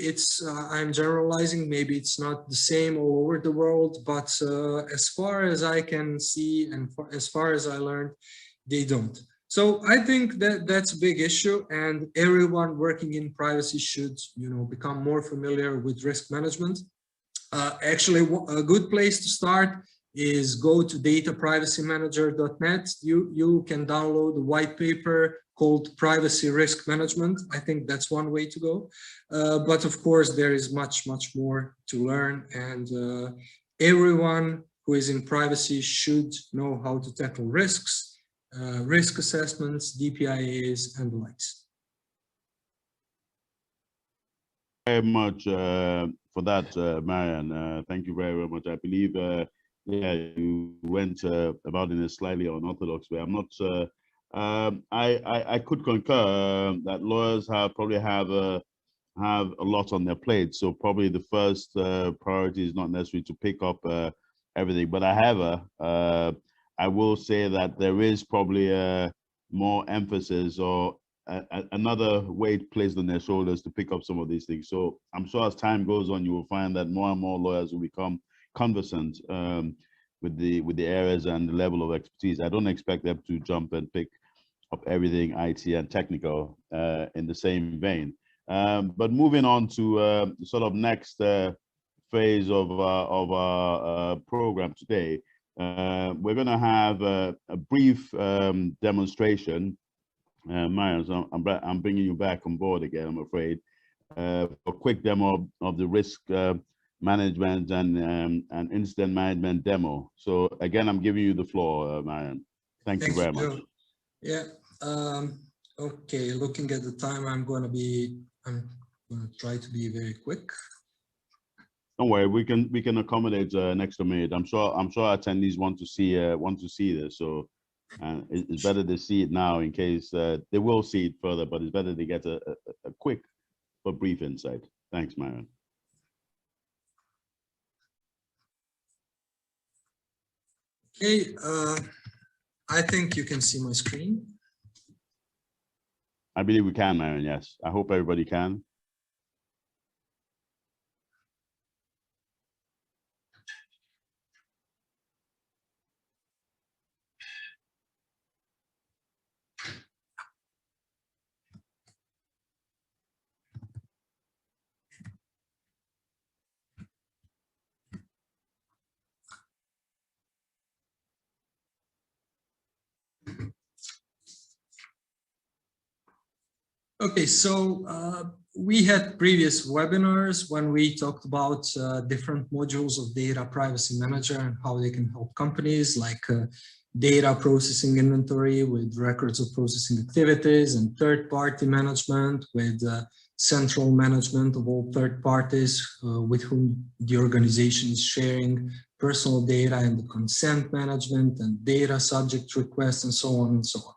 it's, I'm generalizing, maybe it's not the same all over the world, but as far as I can see and as far as I learned, they don't. So I think that that's a big issue, and everyone working in privacy should, you know, become more familiar with risk management. Actually, a good place to start is go to dataprivacymanager.net. You can download a white paper called Privacy Risk Management. I think that's one way to go. But of course, there is much more to learn, and everyone who is in privacy should know how to tackle risks, risk assessments, DPIAs, and the likes. Very much for that, Marian. Thank you very much. I believe, yeah, you went about in a slightly unorthodox way. I'm not. I could concur that lawyers probably have a lot on their plate. So probably the first priority is not necessarily to pick up everything. But I will say that there is probably more emphasis or another weight placed on their shoulders to pick up some of these things. So I'm sure as time goes on, you will find that more and more lawyers will become conversant with the areas and the level of expertise. I don't expect them to jump and pick up everything IT and technical in the same vein. But moving on to sort of next phase of our program today, we're going to have a brief demonstration. Marian, I'm bringing you back on board again, I'm afraid, a quick demo of the risk management and incident management demo. So again, I'm giving you the floor, Marian. Thank you very much. Yeah. Okay. Looking at the time, I'm going to try to be very quick. Don't worry, we can accommodate an extra minute. I'm sure attendees want to see this. So it's better to see it now in case they will see it further, but it's better to get a quick but brief insight. Thanks, Marian. Okay, I think you can see my screen. I believe we can, Marian, yes. I hope everybody can. Okay, so we had previous webinars when we talked about different modules of Data Privacy Manager and how they can help companies, like data processing inventory with records of processing activities, and third-party management with central management of all third parties with whom the organization is sharing personal data, and the consent management and data subject requests, and so on and so on.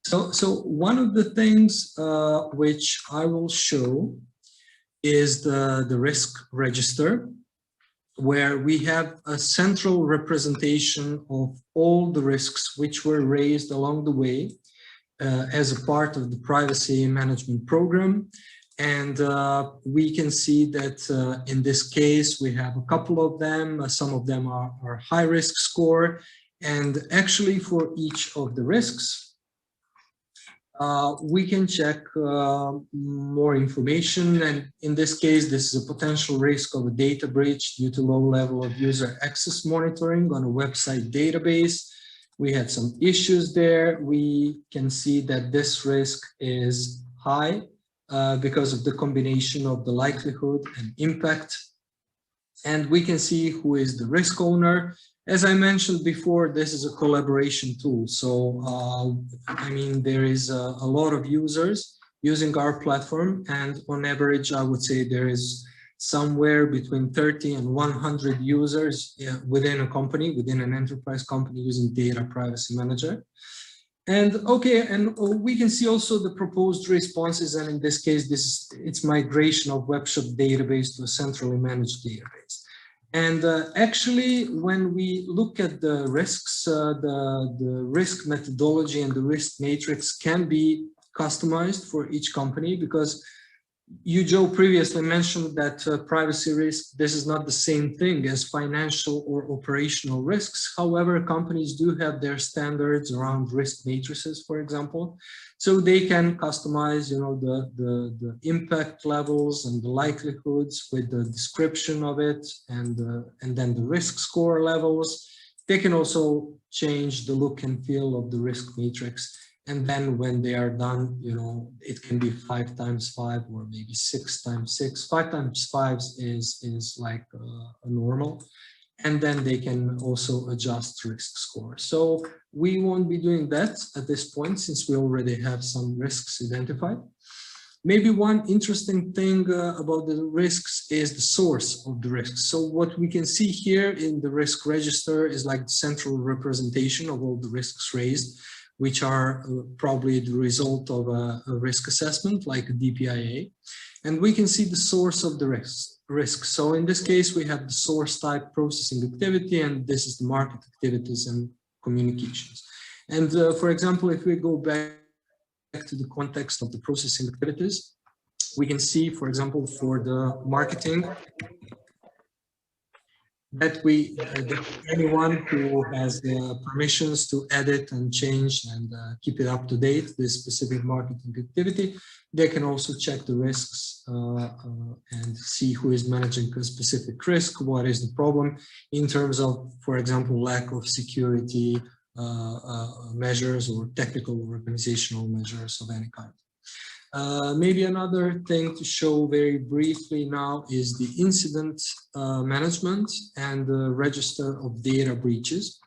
So one of the things which I will show is the risk register, where we have a central representation of all the risks which were raised along the way as a part of the privacy management program. And we can see that in this case, we have a couple of them. Some of them are high risk score. And actually for each of the risks, we can check more information, and in this case, this is a potential risk of a data breach due to low level of user access monitoring on a website database. We had some issues there. We can see that this risk is high because of the combination of the likelihood and impact. And we can see who is the risk owner. As I mentioned before, this is a collaboration tool. So, I mean, there is a lot of users using our platform, and on average, I would say there is somewhere between 30 and 100 users within a company, within an enterprise company using Data Privacy Manager. And okay, and we can see also the proposed responses, and in this case, it's migration of webshop database to a centrally managed database. And actually, when we look at the risks, the risk methodology and the risk matrix can be customized for each company, because you, Joe, previously mentioned that privacy risk, this is not the same thing as financial or operational risks. However, companies do have their standards around risk matrices, for example, so they can customize, you know, the impact levels and the likelihoods with the description of it, and then the risk score levels. They can also change the look and feel of the risk matrix. And then when they are done, you know, it can be 5 times 5 or maybe 6 times 6. 5 times 5 is like a normal. And then they can also adjust risk score. So we won't be doing that at this point, since we already have some risks identified. Maybe one interesting thing about the risks is the source of the risks. So what we can see here in the risk register is like the central representation of all the risks raised, which are probably the result of a risk assessment like a DPIA. And we can see the source of the risk. So in this case, we have the source type processing activity, and this is the market activities and communications. And for example, if we go back to the context of the processing activities, we can see, for example, for the marketing, that that anyone who has the permissions to edit and change and keep it up to date, this specific marketing activity, they can also check the risks and see who is managing a specific risk, what is the problem in terms of, for example, lack of security measures or technical organizational measures of any kind. Maybe another thing to show very briefly now is the incident management and the register of data breaches.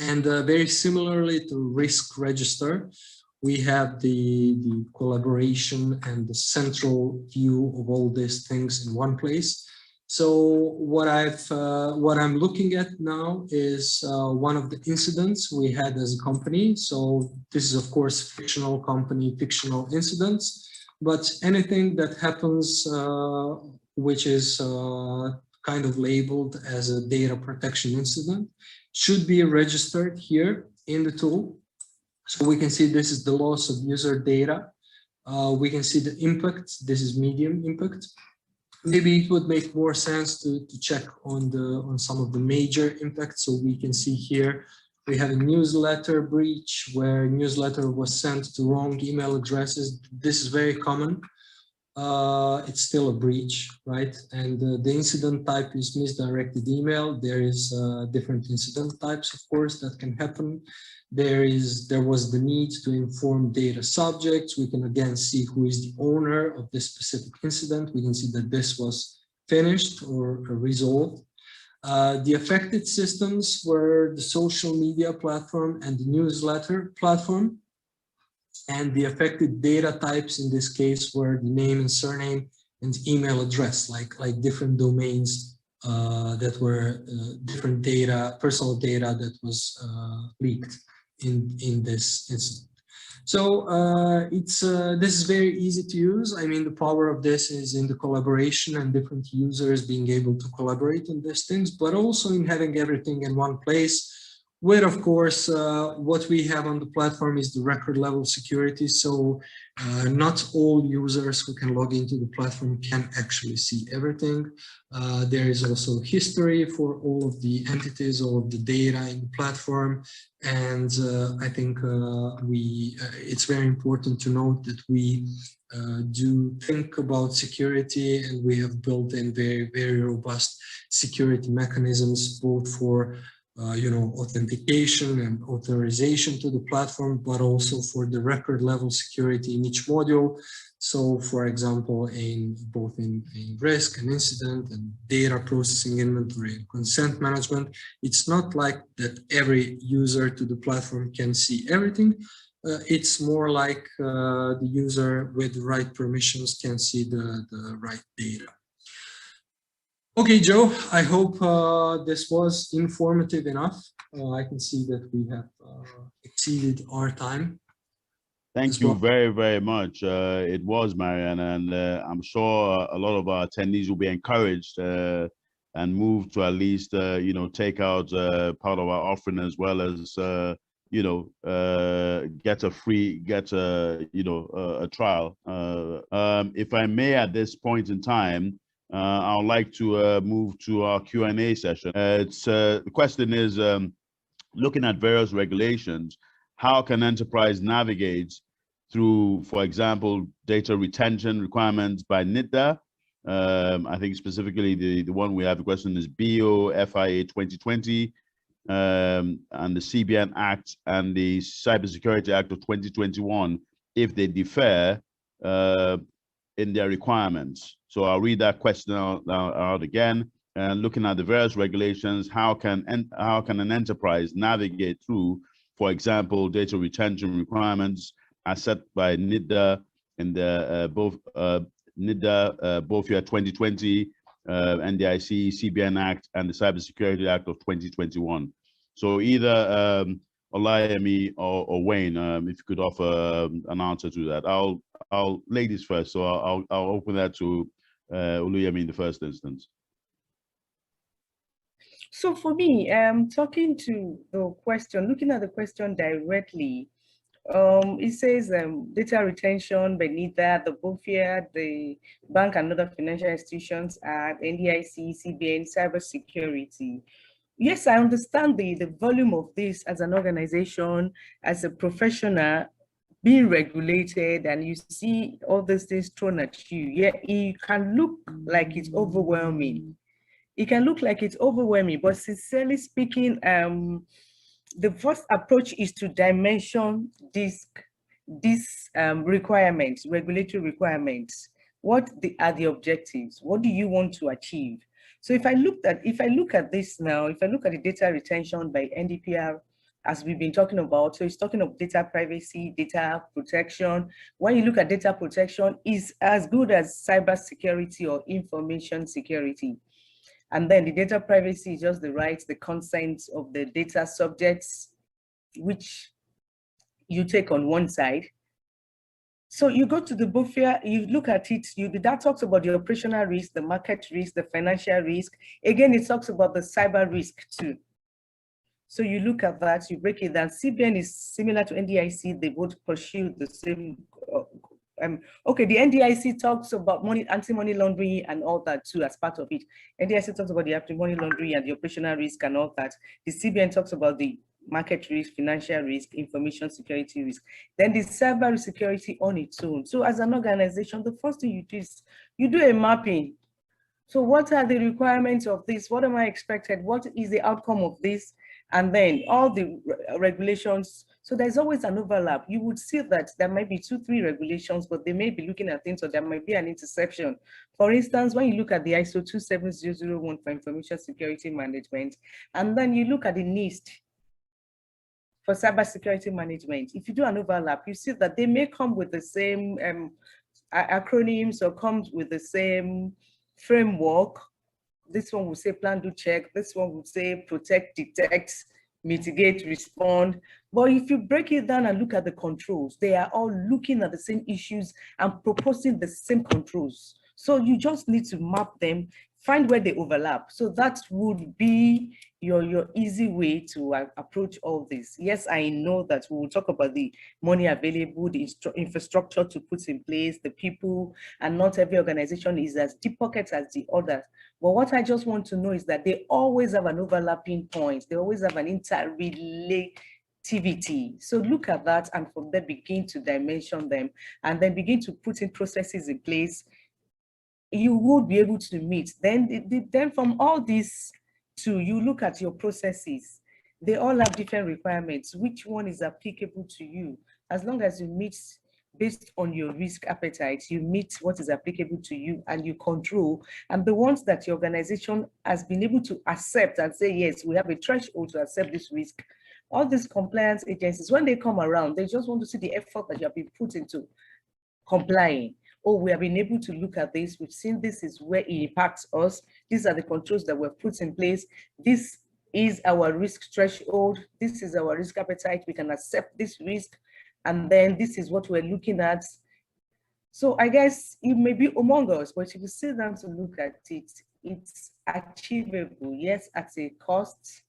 And very similarly to risk register, we have the collaboration and the central view of all these things in one place. So what I'm looking at now is one of the incidents we had as a company. So this is of course fictional company, fictional incidents, but anything that happens which is kind of labeled as a data protection incident should be registered here in the tool. So we can see this is the loss of user data. We can see the impact. This is medium impact. Maybe it would make more sense to check on some of the major impacts. So we can see here we have a newsletter breach where newsletter was sent to wrong email addresses. This is very common. It's still a breach, right? And the incident type is misdirected email. There is different incident types, of course, that can happen. There was the need to inform data subjects. We can again see who is the owner of this specific incident. We can see that this was finished or resolved. The affected systems were the social media platform and the newsletter platform. And the affected data types in this case were the name and surname and email address, like different domains that were different data, personal data that was leaked in this incident. So this is very easy to use. I mean, the power of this is in the collaboration and different users being able to collaborate on these things, but also in having everything in one place. With, of course, what we have on the platform is the record level security. So not all users who can log into the platform can actually see everything. There is also history for all of the entities, all of the data in the platform. And I think it's very important to note that we do think about security, and we have built in very, very robust security mechanisms, both for authentication and authorization to the platform, but also for the record level security in each module. So for example, both in risk and incident and data processing, inventory and consent management, it's not like that every user to the platform can see everything. It's more like the user with the right permissions can see the right data. Okay, Joe, I hope this was informative enough. I can see that we have exceeded our time. Thank you very, very much. It was, Marianne, and I'm sure a lot of our attendees will be encouraged and moved to at least, you know, take out part of our offering, as well as, you know, get a trial. If I may, at this point in time, I would like to move to our Q&A session. The question is, looking at various regulations, how can enterprise navigate through, for example, data retention requirements by Ndpr? I think specifically the one we have, the question is BO-FIA 2020, and the CBN Act and the Cybersecurity Act of 2021, if they differ in their requirements. So I'll read that question out again. And looking at the various regulations, how can an enterprise navigate through, for example, data retention requirements as set by Ndpr in the both year 2020, NDIC, CBN Act, and the Cybersecurity Act of 2021. So either Olayemi or Wayne, if you could offer an answer to that. I'll ladies first, so I'll open that to Olayemi in the first instance. So for me, talking to the question, looking at the question directly, it says data retention by Ndpr, the BOFIA, the Bank and Other Financial Institutions Act, NDIC, CBN, cybersecurity. Yes, I understand the volume of this as an organization, as a professional, being regulated, and you see all these things thrown at you. Yeah, it can look like it's overwhelming. It can look like it's overwhelming, but sincerely speaking, the first approach is to dimension these requirements, regulatory requirements. What are the objectives? What do you want to achieve? So if I look at this now, if I look at the data retention by Ndpr, as we've been talking about, so it's talking of data privacy, data protection. When you look at data protection, is as good as cybersecurity or information security. And then the data privacy is just the rights, the consent of the data subjects, which you take on one side. So you go to the BOFIA, you look at it, that talks about the operational risk, the market risk, the financial risk. Again, it talks about the cyber risk too. So you look at that, you break it down. CBN is similar to NDIC, they both pursue the same. Okay, the NDIC talks about anti-money laundering and all that too as part of it. NDIC talks about the anti-money laundering and the operational risk and all that. The CBN talks about the market risk, financial risk, information security risk. Then the cyber security on its own. So as an organization, the first thing you do is you do a mapping. So what are the requirements of this? What am I expected? What is the outcome of this? And then all the regulations. So there's always an overlap. You would see that there might be 2-3 regulations, but they may be looking at things, or there might be an intersection. For instance, when you look at the ISO 27001 for information security management, and then you look at the NIST for cybersecurity management, if you do an overlap, you see that they may come with the same acronyms or comes with the same framework. This one will say plan, do, check. This one will say protect, detect, mitigate, respond. But if you break it down and look at the controls, they are all looking at the same issues and proposing the same controls. So you just need to map them, find where they overlap. So that would be your easy way to approach all this. Yes, I know that we will talk about the money available, the infrastructure to put in place, the people, and not every organization is as deep pockets as the others. But what I just want to know is that they always have an overlapping point. They always have an interrelativity. So look at that, and from there begin to dimension them, and then begin to put in processes in place. You would be able to meet. Then from all these two, you look at your processes. They all have different requirements. Which one is applicable to you? As long as you meet based on your risk appetite, you meet what is applicable to you and you control. And the ones that your organization has been able to accept and say, yes, we have a threshold to accept this risk. All these compliance agencies, when they come around, they just want to see the effort that you have been put into complying. oh, we have been able to look at this. We've seen this is where it impacts us. These are the controls that were put in place. This is our risk threshold. This is our risk appetite. We can accept this risk. And then this is what we're looking at. So I guess it may be among us, but if you sit down to look at it, it's achievable, yes, at a cost,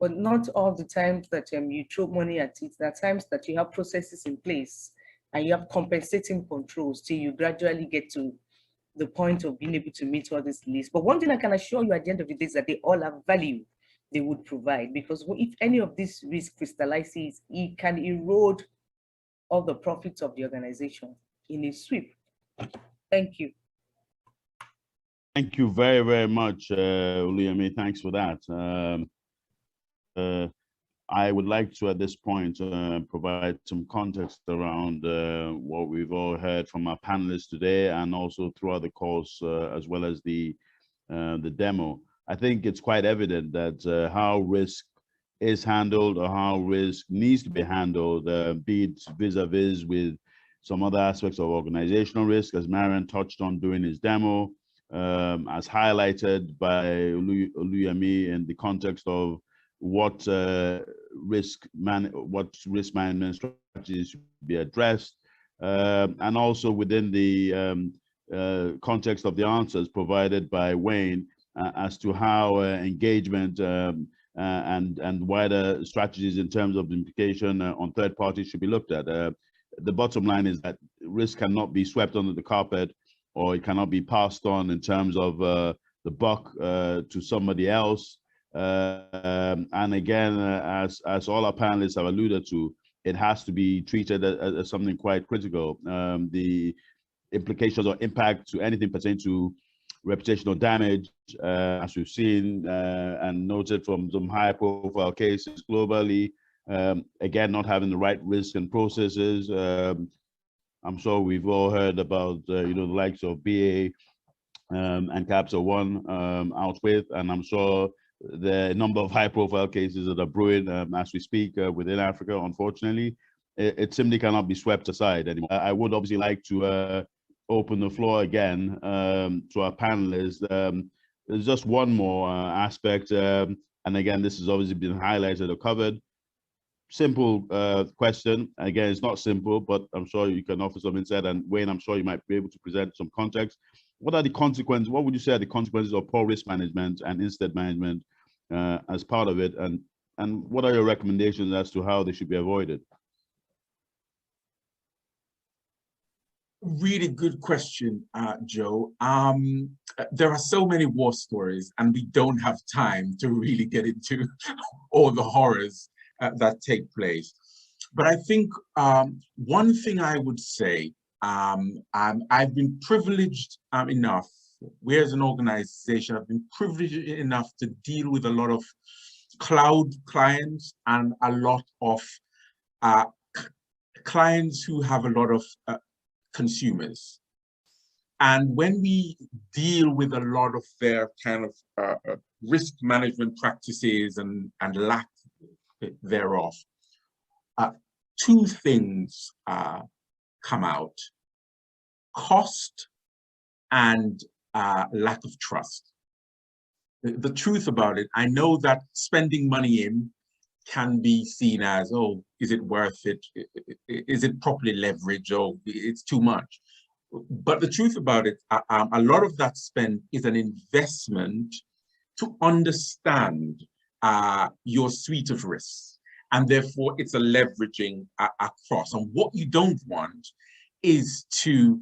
but not all the times that you throw money at it. There are times that you have processes in place and you have compensating controls till you gradually get to the point of being able to meet all these lists. But one thing I can assure you at the end of the day is that they all have value they would provide, because if any of this risk crystallizes, it can erode all the profits of the organization in a sweep. Thank you. Thank you very, very much, Oluyemi. Thanks for that. I would like to, at this point, provide some context around what we've all heard from our panelists today, and also throughout the course, as well as the demo. I think it's quite evident that how risk is handled, or how risk needs to be handled, be it vis-a-vis with some other aspects of organizational risk, as Marian touched on during his demo, as highlighted by Oluyemi in the context of what risk management strategies should be addressed, and also within the context of the answers provided by Wayne as to how engagement and wider strategies in terms of the implication on third parties should be looked at. The bottom line is that risk cannot be swept under the carpet, or it cannot be passed on in terms of the buck to somebody else. And again, as all our panelists have alluded to, it has to be treated as something quite critical. The implications or impact to anything pertaining to reputational damage, as we've seen and noted from some high-profile cases globally, again, not having the right risk and processes. I'm sure we've all heard about the likes of BA and Capital One out with, and I'm sure the number of high-profile cases that are brewing as we speak within Africa, unfortunately, it simply cannot be swept aside anymore. I would obviously like to open the floor again to our panelists. There's just one more aspect, and again, this has obviously been highlighted or covered. Simple question. Again, it's not simple, but I'm sure you can offer some insight. And Wayne, I'm sure you might be able to present some context. What are the consequences? What would you say are the consequences of poor risk management and instead management as part of it? And what are your recommendations as to how they should be avoided? Really good question, Joe. There are so many war stories, and we don't have time to really get into all the horrors that take place. But I think one thing I would say, I've been privileged enough, we as an organization have been privileged enough to deal with a lot of cloud clients and a lot of clients who have a lot of consumers. And when we deal with a lot of their kind of risk management practices and lack thereof, two things come out: cost and lack of trust. The truth about it, I know that spending money in can be seen as, oh, is it worth it? Is it properly leveraged? Oh, it's too much. But the truth about it, a lot of that spend is an investment to understand your suite of risks. And therefore, it's a leveraging across. And what you don't want is to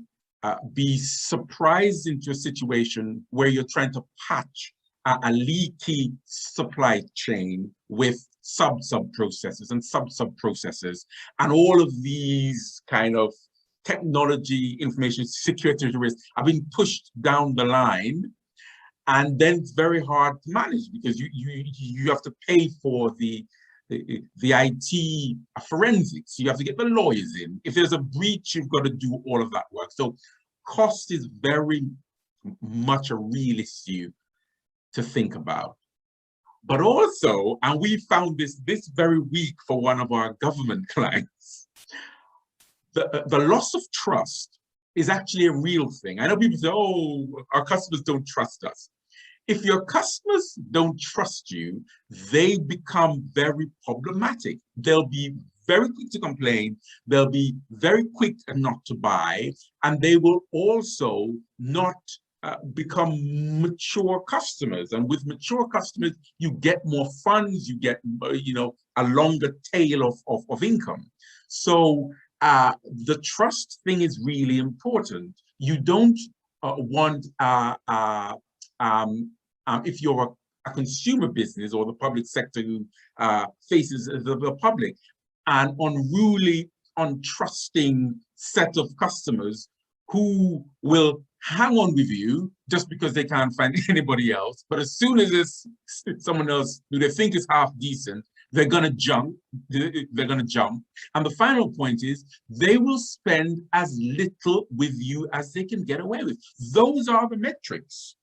be surprised into a situation where you're trying to patch a leaky supply chain with sub processes and sub processes, and all of these kind of technology, information security risks are being pushed down the line, and then it's very hard to manage because you have to pay for the IT forensics. You have to get the lawyers in. If there's a breach, you've got to do all of that work. So cost is very much a real issue to think about. But also, and we found this very week for one of our government clients, the loss of trust is actually a real thing. I know people say, oh, our customers don't trust us. If your customers don't trust you, they become very problematic. They'll be very quick to complain. They'll be very quick not to buy, and they will also not become mature customers. And with mature customers, you get more funds, you get, a longer tail of income. So the trust thing is really important. You don't want, if you're a consumer business or the public sector who faces the public, an unruly, untrusting set of customers who will hang on with you just because they can't find anybody else. But as soon as it's someone else who they think is half decent, they're gonna jump. They're gonna jump. And the final point is they will spend as little with you as they can get away with. Those are the metrics.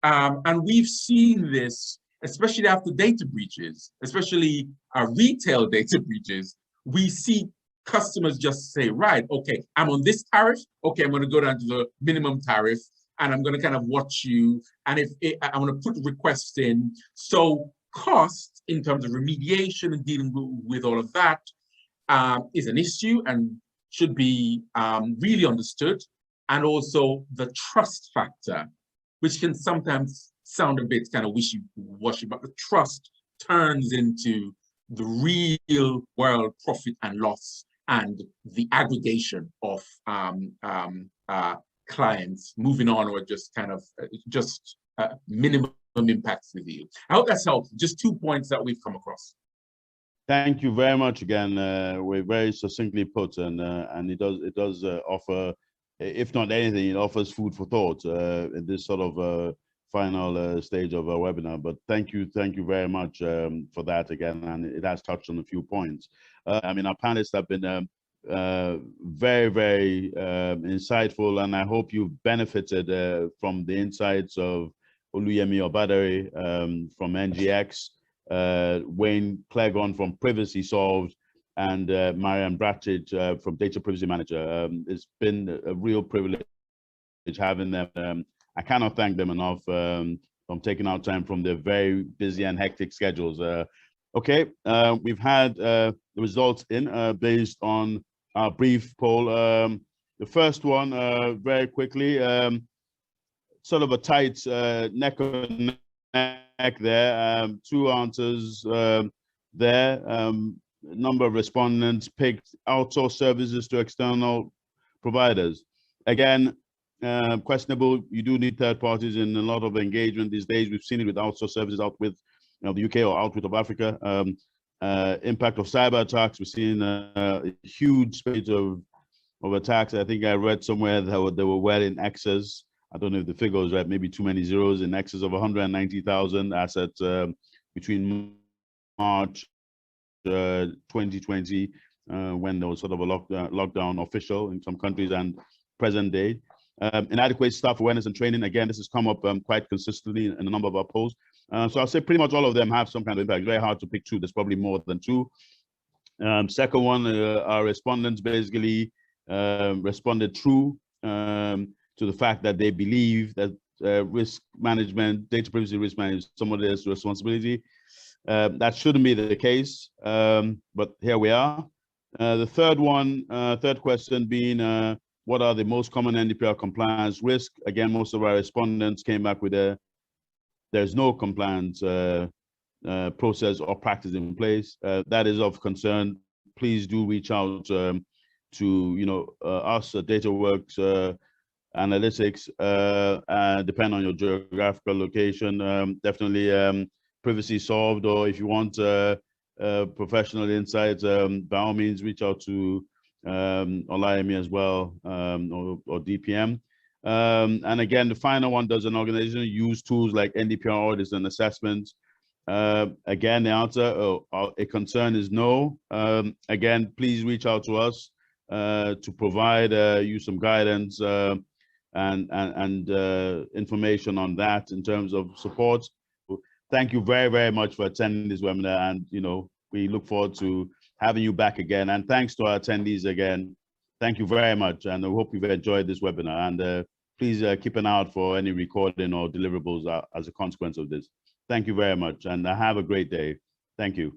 And we've seen this, especially after data breaches, especially retail data breaches. We see customers just say, right, okay, I'm on this tariff. Okay, I'm going to go down to the minimum tariff, and I'm going to kind of watch you. And I'm going to put requests in. So cost in terms of remediation and dealing with all of that is an issue and should be really understood. And also the trust factor, which can sometimes sound a bit kind of wishy-washy, but the trust turns into the real world profit and loss and the aggregation of clients moving on or just kind of minimum impacts with you. I hope that's helped. Just 2 points that we've come across. Thank you very much again. We're very succinctly put, and it does offer, if not anything, it offers food for thought in this sort of final stage of our webinar. But thank you very much for that again, and it has touched on a few points. I mean, our panelists have been very, very insightful, and I hope you've benefited from the insights of Oluyemi Obadere from NGX, Wayne Clegon from Privacy Solved, and Marianne Brattage from Data Privacy Manager. It's been a real privilege having them. I cannot thank them enough from taking out time from their very busy and hectic schedules. Okay, we've had the results in based on our brief poll. The first one, very quickly, sort of a tight neck and neck there. 2 answers there. Number of respondents picked outsourced services to external providers. Again, questionable. You do need third parties in a lot of engagement these days. We've seen it with outsourced services out with the UK or out with of Africa. Impact of cyber attacks. We've seen a huge spate of attacks. I think I read somewhere that they were well in excess. I don't know if the figure was right, maybe too many zeros, in excess of 190,000 assets between March 2020, when there was sort of a lockdown official in some countries, and present day. Inadequate staff awareness and training. Again, this has come up quite consistently in a number of our polls. So I'll say pretty much all of them have some kind of impact. It's very hard to pick 2. There's probably more than 2. Second one, our respondents basically responded true to the fact that they believe that risk management, data privacy risk management, is someone else's responsibility. That shouldn't be the case, but here we are. The third question being, what are the most common NDPR compliance risk? Again, most of our respondents came back with there's no compliance process or practice in place. That is of concern. Please do reach out to us at DataWorks Analytics, depend on your geographical location. Definitely Privacy Solved, or if you want professional insights, by all means reach out to Olayemi as well, or DPM. And again, the final one, does an organization use tools like NDPR audits and assessments? Again, the answer, a concern is no. Again, please reach out to us to provide you some guidance and information on that in terms of support. Thank you very, very much for attending this webinar, and we look forward to having you back again. And thanks to our attendees again Thank you very much. And I hope you've enjoyed this webinar. And please keep an eye out for any recording or deliverables as a consequence of this. Thank you very much. And have a great day. Thank you.